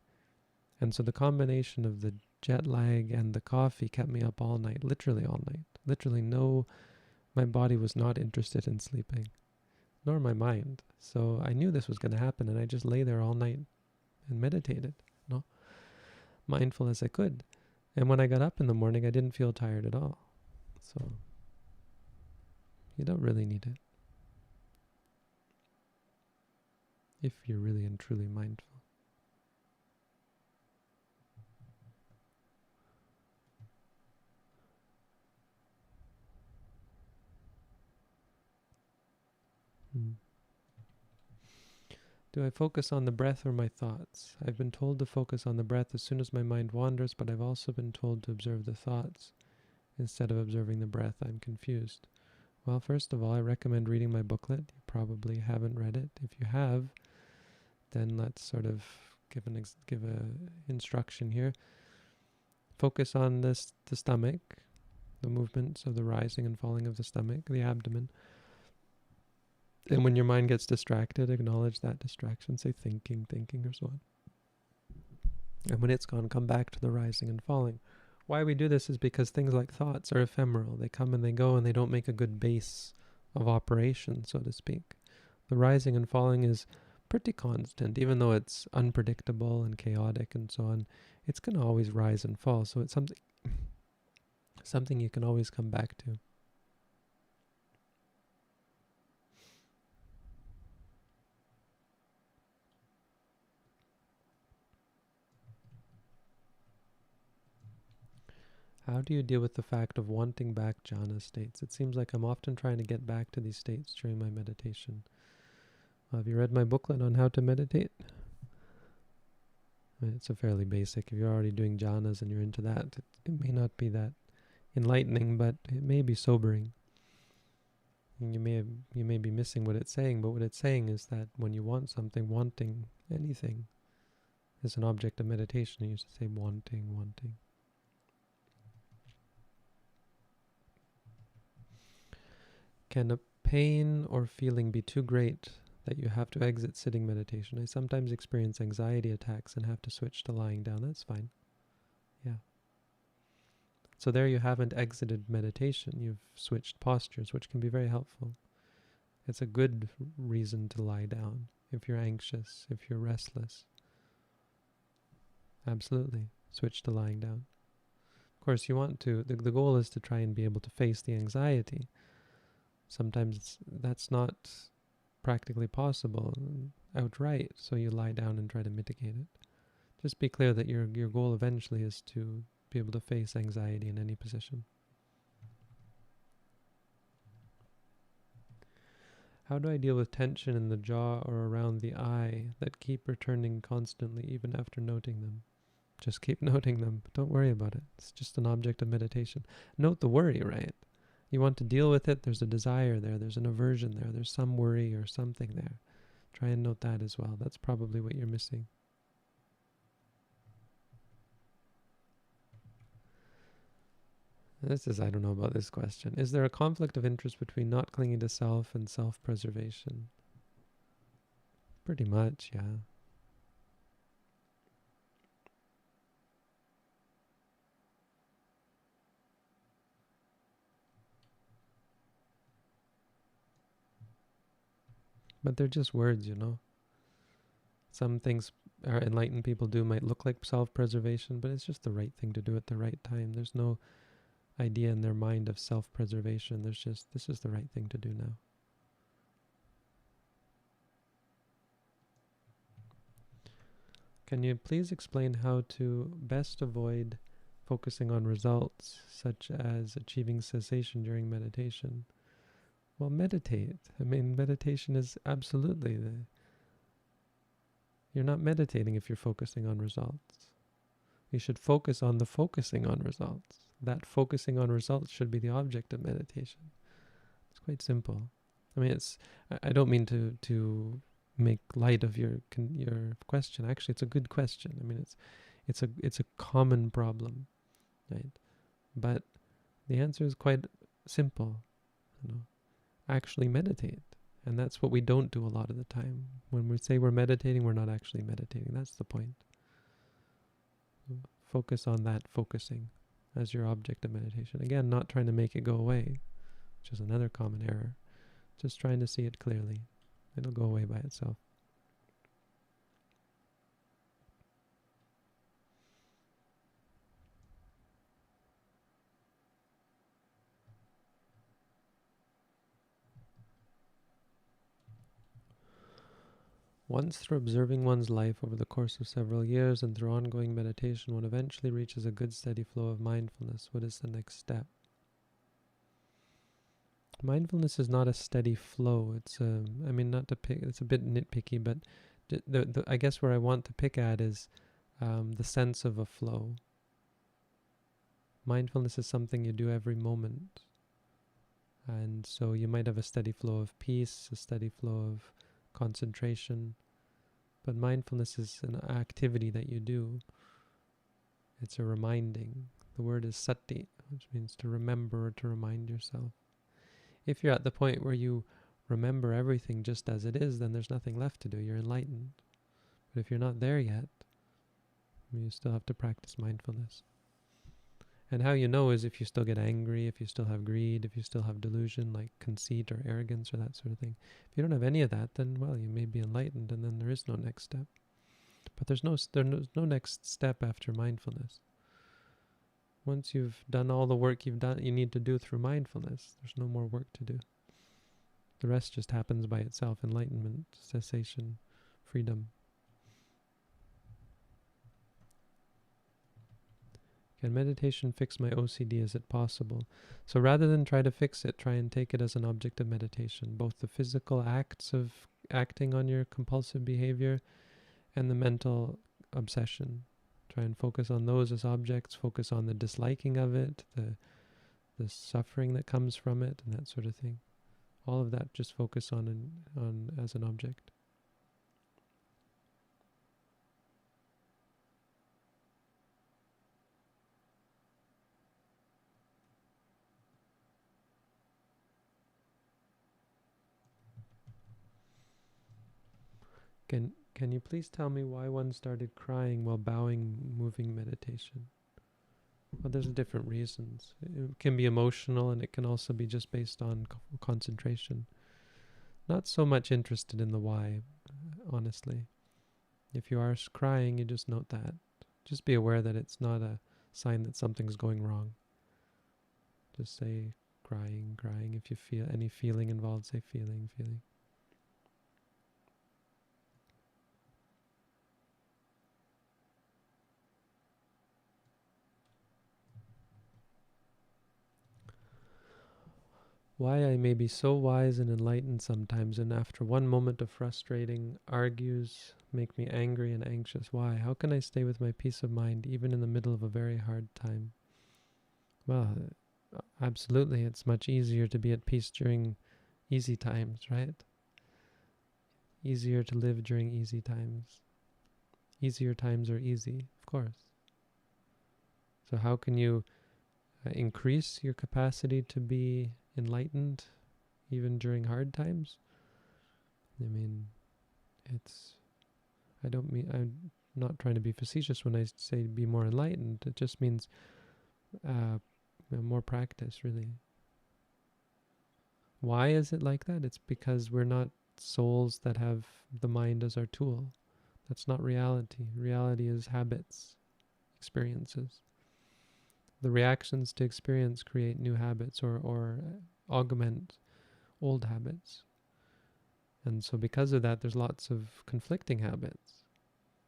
S1: And so the combination of the jet lag and the coffee kept me up all night, literally all night. My body was not interested in sleeping, nor my mind. So I knew this was going to happen, and I just lay there all night and meditated, mindful as I could. And when I got up in the morning, I didn't feel tired at all. So you don't really need it if you're really and truly mindful. Do I focus on the breath or my thoughts? I've been told to focus on the breath as soon as my mind wanders, but I've also been told to observe the thoughts instead of observing the breath. I'm confused. Well, first of all, I recommend reading my booklet. You probably haven't read it. If you have, then let's sort of give a instruction here. Focus on the stomach, the movements of the rising and falling of the stomach, the abdomen. And when your mind gets distracted, acknowledge that distraction. Say thinking, or so on. And when it's gone, come back to the rising and falling. Why we do this is because things like thoughts are ephemeral. They come and they go, and they don't make a good base of operation, so to speak. The rising and falling is pretty constant, even though it's unpredictable and chaotic and so on. It's going to always rise and fall, so it's something you can always come back to. How do you deal with the fact of wanting back jhana states? It seems like I'm often trying to get back to these states during my meditation. Have you read my booklet on how to meditate? It's a fairly basic. If you're already doing jhanas and you're into that, it may not be that enlightening, but it may be sobering. And you may be missing what it's saying, but what it's saying is that when you want something, wanting anything is an object of meditation. You used to say wanting. Can a pain or feeling be too great that you have to exit sitting meditation? I sometimes experience anxiety attacks and have to switch to lying down. That's fine. Yeah. So there you haven't exited meditation. You've switched postures, which can be very helpful. It's a good reason to lie down if you're anxious, if you're restless. Absolutely. Switch to lying down. Of course, you want to, the goal is to try and be able to face the anxiety. Sometimes that's not practically possible outright, so you lie down and try to mitigate it. Just be clear that your goal eventually is to be able to face anxiety in any position. How do I deal with tension in the jaw or around the eye that keep returning constantly even after noting them? Just keep noting them. Don't worry about it. It's just an object of meditation. Note the worry, right? You want to deal with it. There's a desire there. There's an aversion there. There's some worry or something there. Try and note that as well. That's probably what you're missing. I don't know about this question. Is there a conflict of interest between not clinging to self and self-preservation? Pretty much, yeah. But they're just words, Some things our enlightened people do might look like self-preservation, but it's just the right thing to do at the right time. There's no idea in their mind of self-preservation. There's just, this is the right thing to do now. Can you please explain how to best avoid focusing on results, such as achieving cessation during meditation? Well, meditate. Meditation is absolutely you're not meditating if you're focusing on results. You should focus on the focusing on results. That focusing on results should be the object of meditation. It's quite simple. I don't mean to make light of your question. Actually, it's a good question. It's a common problem, right? But the answer is quite simple. Actually meditate. And that's what we don't do a lot of the time. When we say we're meditating, we're not actually meditating. That's the point. Focus on that focusing as your object of meditation. Again, not trying to make it go away, which is another common error. Just trying to see it clearly. It'll go away by itself. Once through observing one's life over the course of several years and through ongoing meditation, one eventually reaches a good steady flow of mindfulness. What is the next step? Mindfulness is not a steady flow. It's it's a bit nitpicky, but I guess where I want to pick at is the sense of a flow. Mindfulness is something you do every moment. And so you might have a steady flow of peace, a steady flow of concentration. But mindfulness is an activity that you do. It's a reminding. The word is sati, which means to remember or to remind yourself. If you're at the point where you remember everything just as it is, then there's nothing left to do. You're enlightened. But if you're not there yet, you still have to practice mindfulness. And how you know is if you still get angry, if you still have greed, if you still have delusion, like conceit or arrogance or that sort of thing. If you don't have any of that, then, well, you may be enlightened, and then there is no next step. But there's no next step after mindfulness. Once you've done all the work you need to do through mindfulness, there's no more work to do. The rest just happens by itself: enlightenment, cessation, freedom. Can meditation fix my OCD? Is it possible? So rather than try to fix it, try and take it as an object of meditation, both the physical acts of acting on your compulsive behavior and the mental obsession. Try and focus on those as objects, focus on the disliking of it, the suffering that comes from it, and that sort of thing. All of that just focus on as an object. Can you please tell me why one started crying while bowing moving meditation? Well, there's different reasons. It can be emotional, and it can also be just based on concentration. Not so much interested in the why, honestly. If you are crying, you just note that. Just be aware that it's not a sign that something's going wrong. Just say crying. If you feel any feeling involved, say feeling. Why I may be so wise and enlightened sometimes, and after one moment of frustrating argues make me angry and anxious. Why? How can I stay with my peace of mind even in the middle of a very hard time? Well, absolutely. It's much easier to be at peace during easy times, right? Easier to live during easy times. Easier times are easy, of course. So how can you increase your capacity to be enlightened even during hard times? I mean, I'm not trying to be facetious when I say be more enlightened. It just means more practice, really. Why is it like that? It's because we're not souls that have the mind as our tool. That's not reality. Reality is habits, experiences. The reactions to experience create new habits or augment old habits. And so because of that, there's lots of conflicting habits,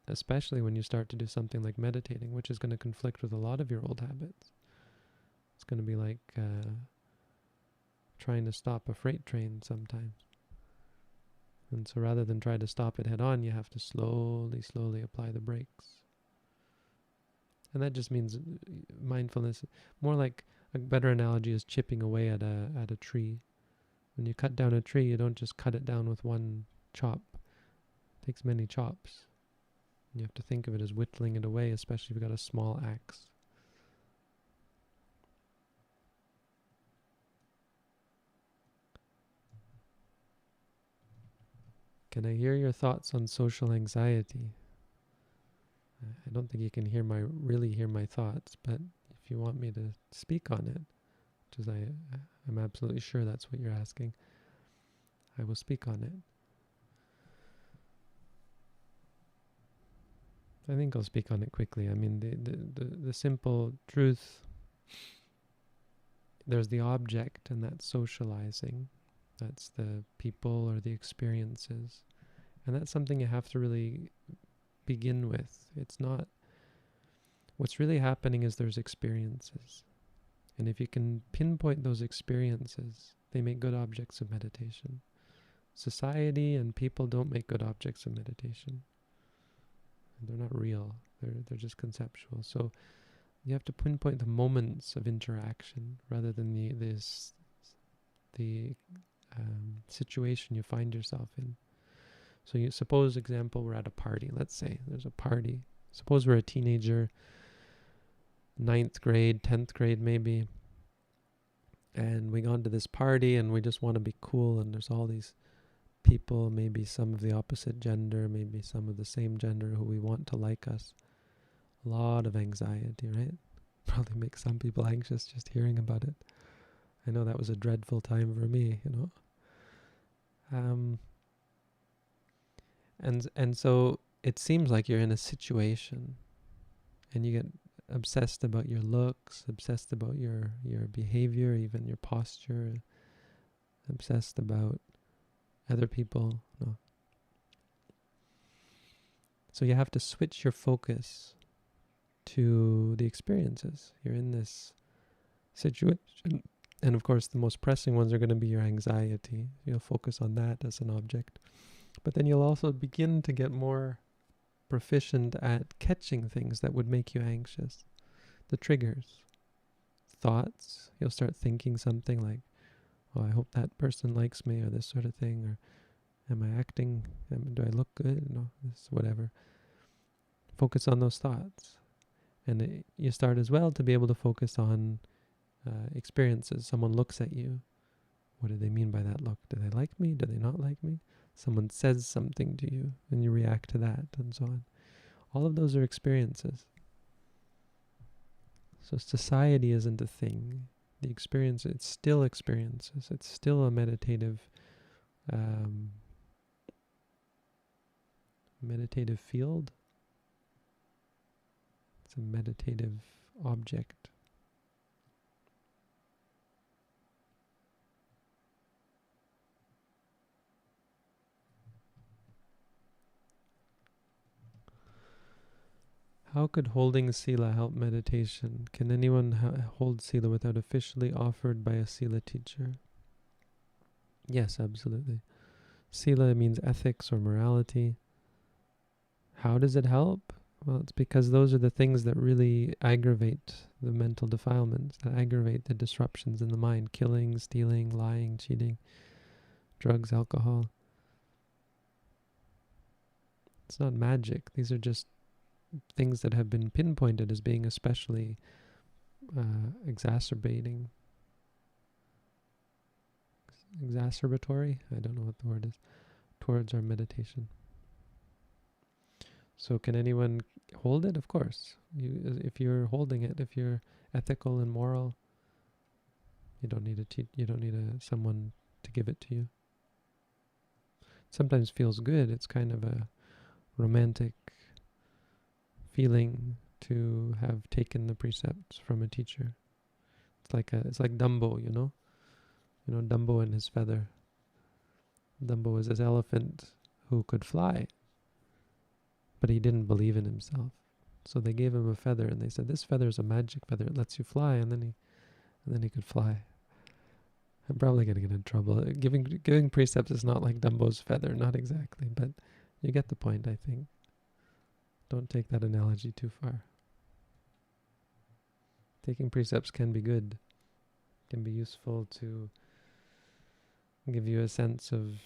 S1: especially when you start to do something like meditating, which is going to conflict with a lot of your old habits. It's going to be like trying to stop a freight train sometimes. And so rather than try to stop it head on, you have to slowly apply the brakes. And that just means mindfulness, more like a better analogy is chipping away at a tree. When you cut down a tree, you don't just cut it down with one chop. It takes many chops. You have to think of it as whittling it away, especially if you've got a small axe. Can I hear your thoughts on social anxiety? I don't think you can really hear my thoughts, but if you want me to speak on it, which is I'm absolutely sure that's what you're asking, I will speak on it. I think I'll speak on it quickly. I mean, the simple truth, there's the object, and that's socializing. That's the people or the experiences. And that's something you have to really begin with. It's not, what's really happening is there's experiences. And if you can pinpoint those experiences, they make good objects of meditation. society and people don't make good objects of meditation. They're not real. They're just conceptual. So you have to pinpoint the moments of interaction rather than the situation you find yourself in. So you suppose, example, we're at a party. Let's say there's a party. Suppose we're a teenager, 9th grade, 10th grade maybe, and we go to this party and we just want to be cool, and there's all these people, maybe some of the opposite gender, maybe some of the same gender who we want to like us. A lot of anxiety, right? Probably makes some people anxious just hearing about it. I know that was a dreadful time for me, And so it seems like you're in a situation and you get obsessed about your looks, obsessed about your behavior, even your posture, obsessed about other people. No. So you have to switch your focus to the experiences. You're in this situation. And of course, the most pressing ones are going to be your anxiety. You'll focus on that as an object. But then you'll also begin to get more proficient at catching things that would make you anxious. The triggers. Thoughts. You'll start thinking something like, oh, I hope that person likes me, or this sort of thing, or am I acting, do I look good? No, this, whatever. Focus on those thoughts. And you start as well to be able to focus on experiences. Someone looks at you. What do they mean by that look? Do they like me? Do they not like me? Someone says something to you and you react to that, and so on. All of those are experiences. So society isn't a thing. The experience, it's still experiences. It's still a meditative field. It's a meditative object. How could holding Sila help meditation? Can anyone hold Sila without officially offered by a Sila teacher? Yes, absolutely. Sila means ethics or morality. How does it help? Well, it's because those are the things that really aggravate the mental defilements, that aggravate the disruptions in the mind. Killing, stealing, lying, cheating, drugs, alcohol. It's not magic. These are just things that have been pinpointed as being especially exacerbatory. I don't know what the word is. Towards our meditation. So can anyone hold it? Of course. If you're holding it, if you're ethical and moral, you don't need someone to give it to you. It sometimes feels good. It's kind of a romantic feeling to have taken the precepts from a teacher. It's like Dumbo, Dumbo and his feather. Dumbo was this elephant who could fly, but he didn't believe in himself. So they gave him a feather and they said, this feather is a magic feather. It lets you fly. And then he could fly. I'm probably going to get in trouble. Giving precepts is not like Dumbo's feather. Not exactly, but you get the point, I think. Don't take that analogy too far. Taking precepts can be good. Can be useful to give you a sense of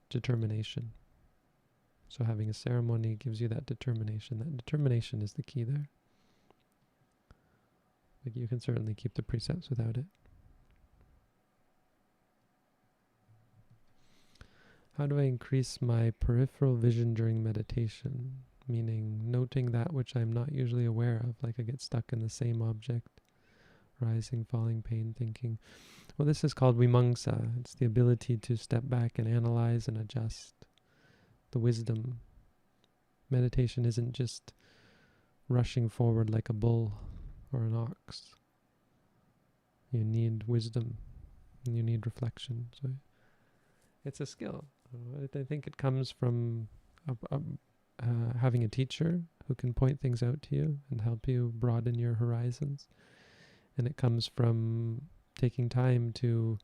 S1: determination. So having a ceremony gives you that determination. That determination is the key there. Like you can certainly keep the precepts without it. How do I increase my peripheral vision during meditation? Meaning noting that which I'm not usually aware of, like I get stuck in the same object, rising, falling, pain, thinking. Well, this is called vimangsa. It's the ability to step back and analyze and adjust. The wisdom. Meditation isn't just rushing forward like a bull or an ox. You need wisdom and you need reflection. So it's a skill. I think it comes from having a teacher who can point things out to you and help you broaden your horizons. And it comes from taking time to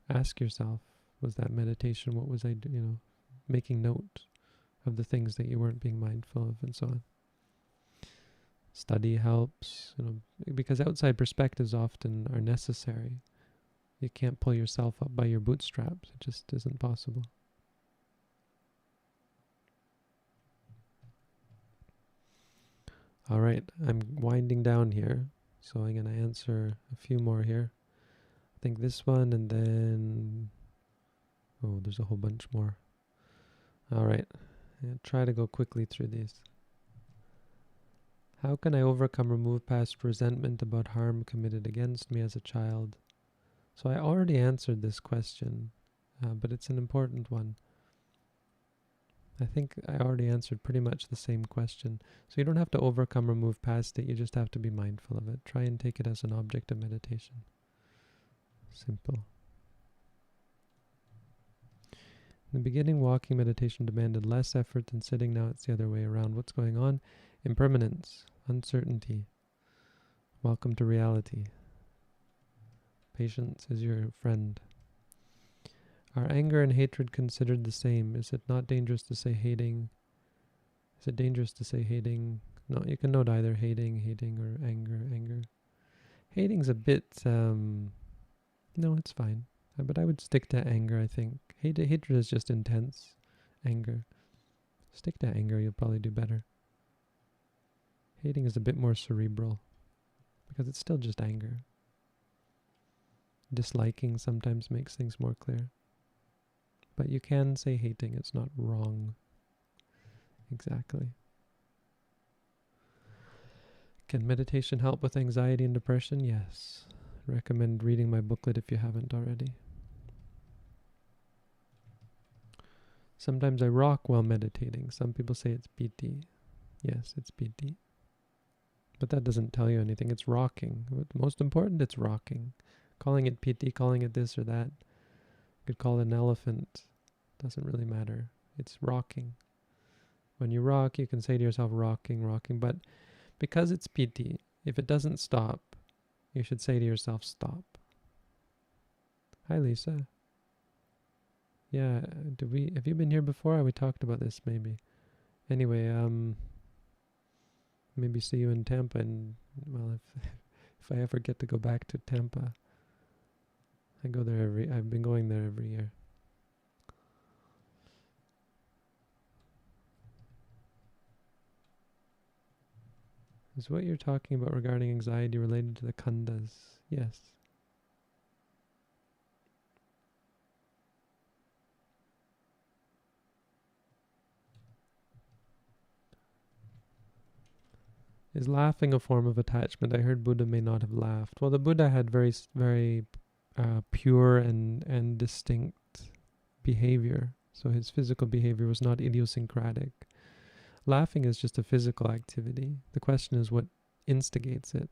S1: Ask yourself, was that meditation? What was I doing? Making note of the things that you weren't being mindful of, and so on. Study helps, because outside perspectives often are necessary. You can't pull yourself up by your bootstraps. It just isn't possible. All right, I'm winding down here, so I'm going to answer a few more here. I think this one, and then... Oh, there's a whole bunch more. All right, try to go quickly through these. How can I overcome or move past resentment about harm committed against me as a child? So I already answered this question, but it's an important one. I think I already answered pretty much the same question. So you don't have to overcome or move past it, you just have to be mindful of it. Try and take it as an object of meditation. Simple. In the beginning, walking meditation demanded less effort than sitting. Now it's the other way around. What's going on? Impermanence, uncertainty. Welcome to reality. Patience is your friend. Are anger and hatred considered the same? Is it not dangerous to say hating? Is it dangerous to say hating? No, you can note either hating, or anger. Hating's a bit, no, it's fine. But I would stick to anger, I think. Hatred is just intense. Anger. Stick to anger, you'll probably do better. Hating is a bit more cerebral, because it's still just anger. Disliking sometimes makes things more clear. But you can say hating, it's not wrong. Exactly. Can meditation help with anxiety and depression? Yes. Recommend reading my booklet if you haven't already. Sometimes I rock while meditating. Some people say it's PT. Yes, it's PT. But that doesn't tell you anything. It's rocking. What's most important, it's rocking. Calling it PT, calling it this or that. You could call it an elephant. Doesn't really matter. It's rocking. When you rock, you can say to yourself, rocking. But because it's PT, if it doesn't stop, you should say to yourself, stop. Hi, Lisa. Yeah, have you been here before? We talked about this maybe. Anyway, maybe see you in Tampa, and well, if I ever get to go back to Tampa, I've been going there every year. Is what you're talking about regarding anxiety related to the khandhas? Yes. Is laughing a form of attachment? I heard Buddha may not have laughed. Well, the Buddha had very, very pure and distinct behavior. So his physical behavior was not idiosyncratic. Laughing is just a physical activity. The question is what instigates it.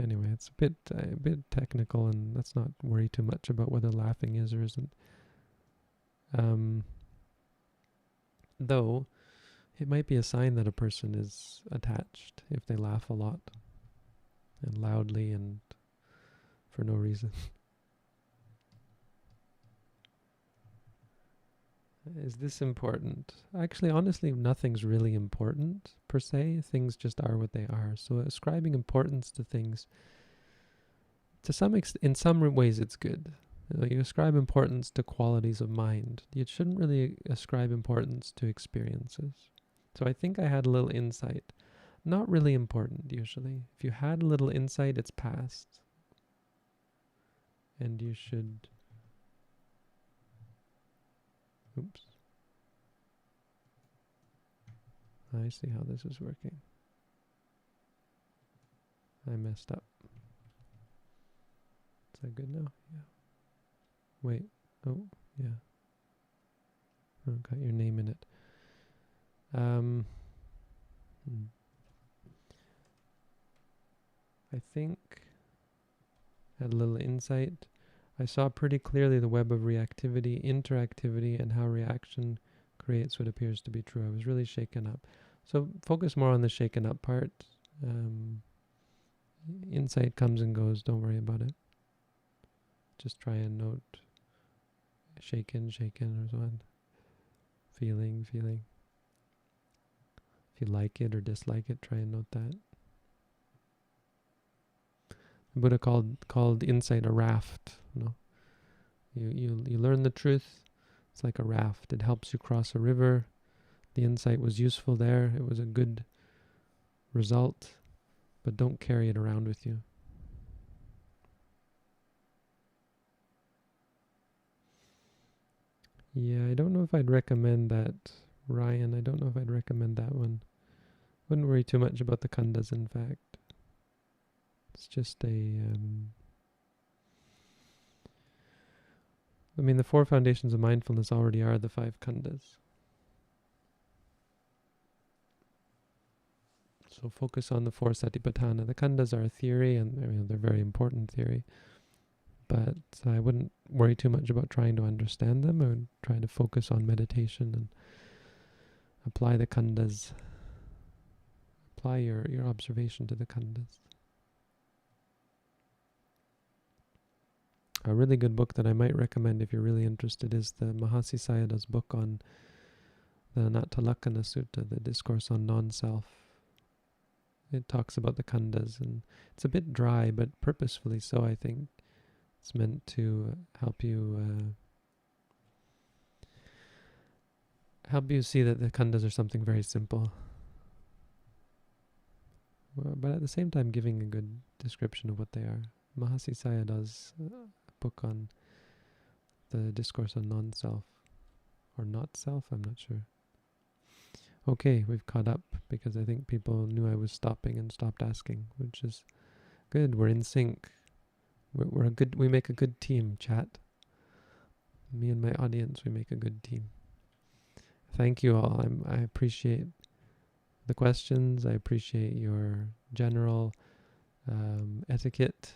S1: Anyway, it's a bit technical, and let's not worry too much about whether laughing is or isn't. Though, it might be a sign that a person is attached if they laugh a lot and loudly and for no reason. Is this important? Actually, honestly, nothing's really important per se. Things just are what they are. So ascribing importance to things, to some extent, in some ways it's good. You ascribe importance to qualities of mind. You shouldn't really ascribe importance to experiences. So I think I had a little insight. Not really important, usually. If you had a little insight, it's past. And you should... Oops. I see how this is working. I messed up. Is that good now? Yeah. Wait. Oh, yeah. Oh, got your name in it. I think I had a little insight. I saw pretty clearly the web of reactivity, interactivity, and how reaction creates what appears to be true. I was really shaken up. So focus more on the shaken up part. Insight comes and goes. Don't worry about it. Just try and note shaken or so on. Feeling. If you like it or dislike it, try and note that. The Buddha called insight a raft. You learn the truth. It's like a raft. It helps you cross a river. The insight was useful there. It was a good result, but don't carry it around with you. Yeah, I don't know if I'd recommend that, Ryan. I don't know if I'd recommend that one. Wouldn't worry too much about the khandhas, in fact. It's just the 4 foundations of mindfulness already are the 5 khandhas. So focus on the 4 satipatthana. The khandhas are a theory, and they're very important theory. But I wouldn't worry too much about trying to understand them. I would try to focus on meditation and apply the khandhas. Apply your observation to the khandhas. A really good book that I might recommend if you're really interested is the Mahasi Sayadaw's book on the Anattalakkana Sutta, the discourse on non-self. It talks about the khandhas, and it's a bit dry, but purposefully so, I think. It's meant to help you see that the khandhas are something very simple, but at the same time giving a good description of what they are. Mahasi Sayadaw's book on the discourse on non-self, or not self, I'm not sure. Okay, we've caught up because I think people knew I was stopping and stopped asking, which is good. We're in sync. We make a good team, chat. Me and my audience, we make a good team. Thank you all. I appreciate the questions. I appreciate your general etiquette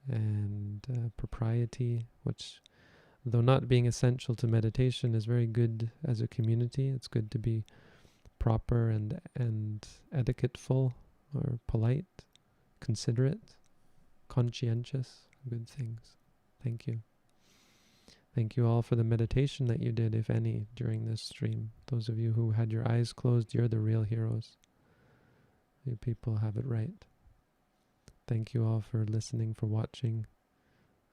S1: and propriety, which, though not being essential to meditation, is very good as a community. It's good to be proper and etiquetteful, or polite, considerate, conscientious, good things. Thank you. Thank you all for the meditation that you did, if any, during this stream. Those of you who had your eyes closed, you're the real heroes. You people have it right. Thank you all for listening, for watching.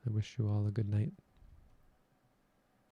S1: I wish you all a good night.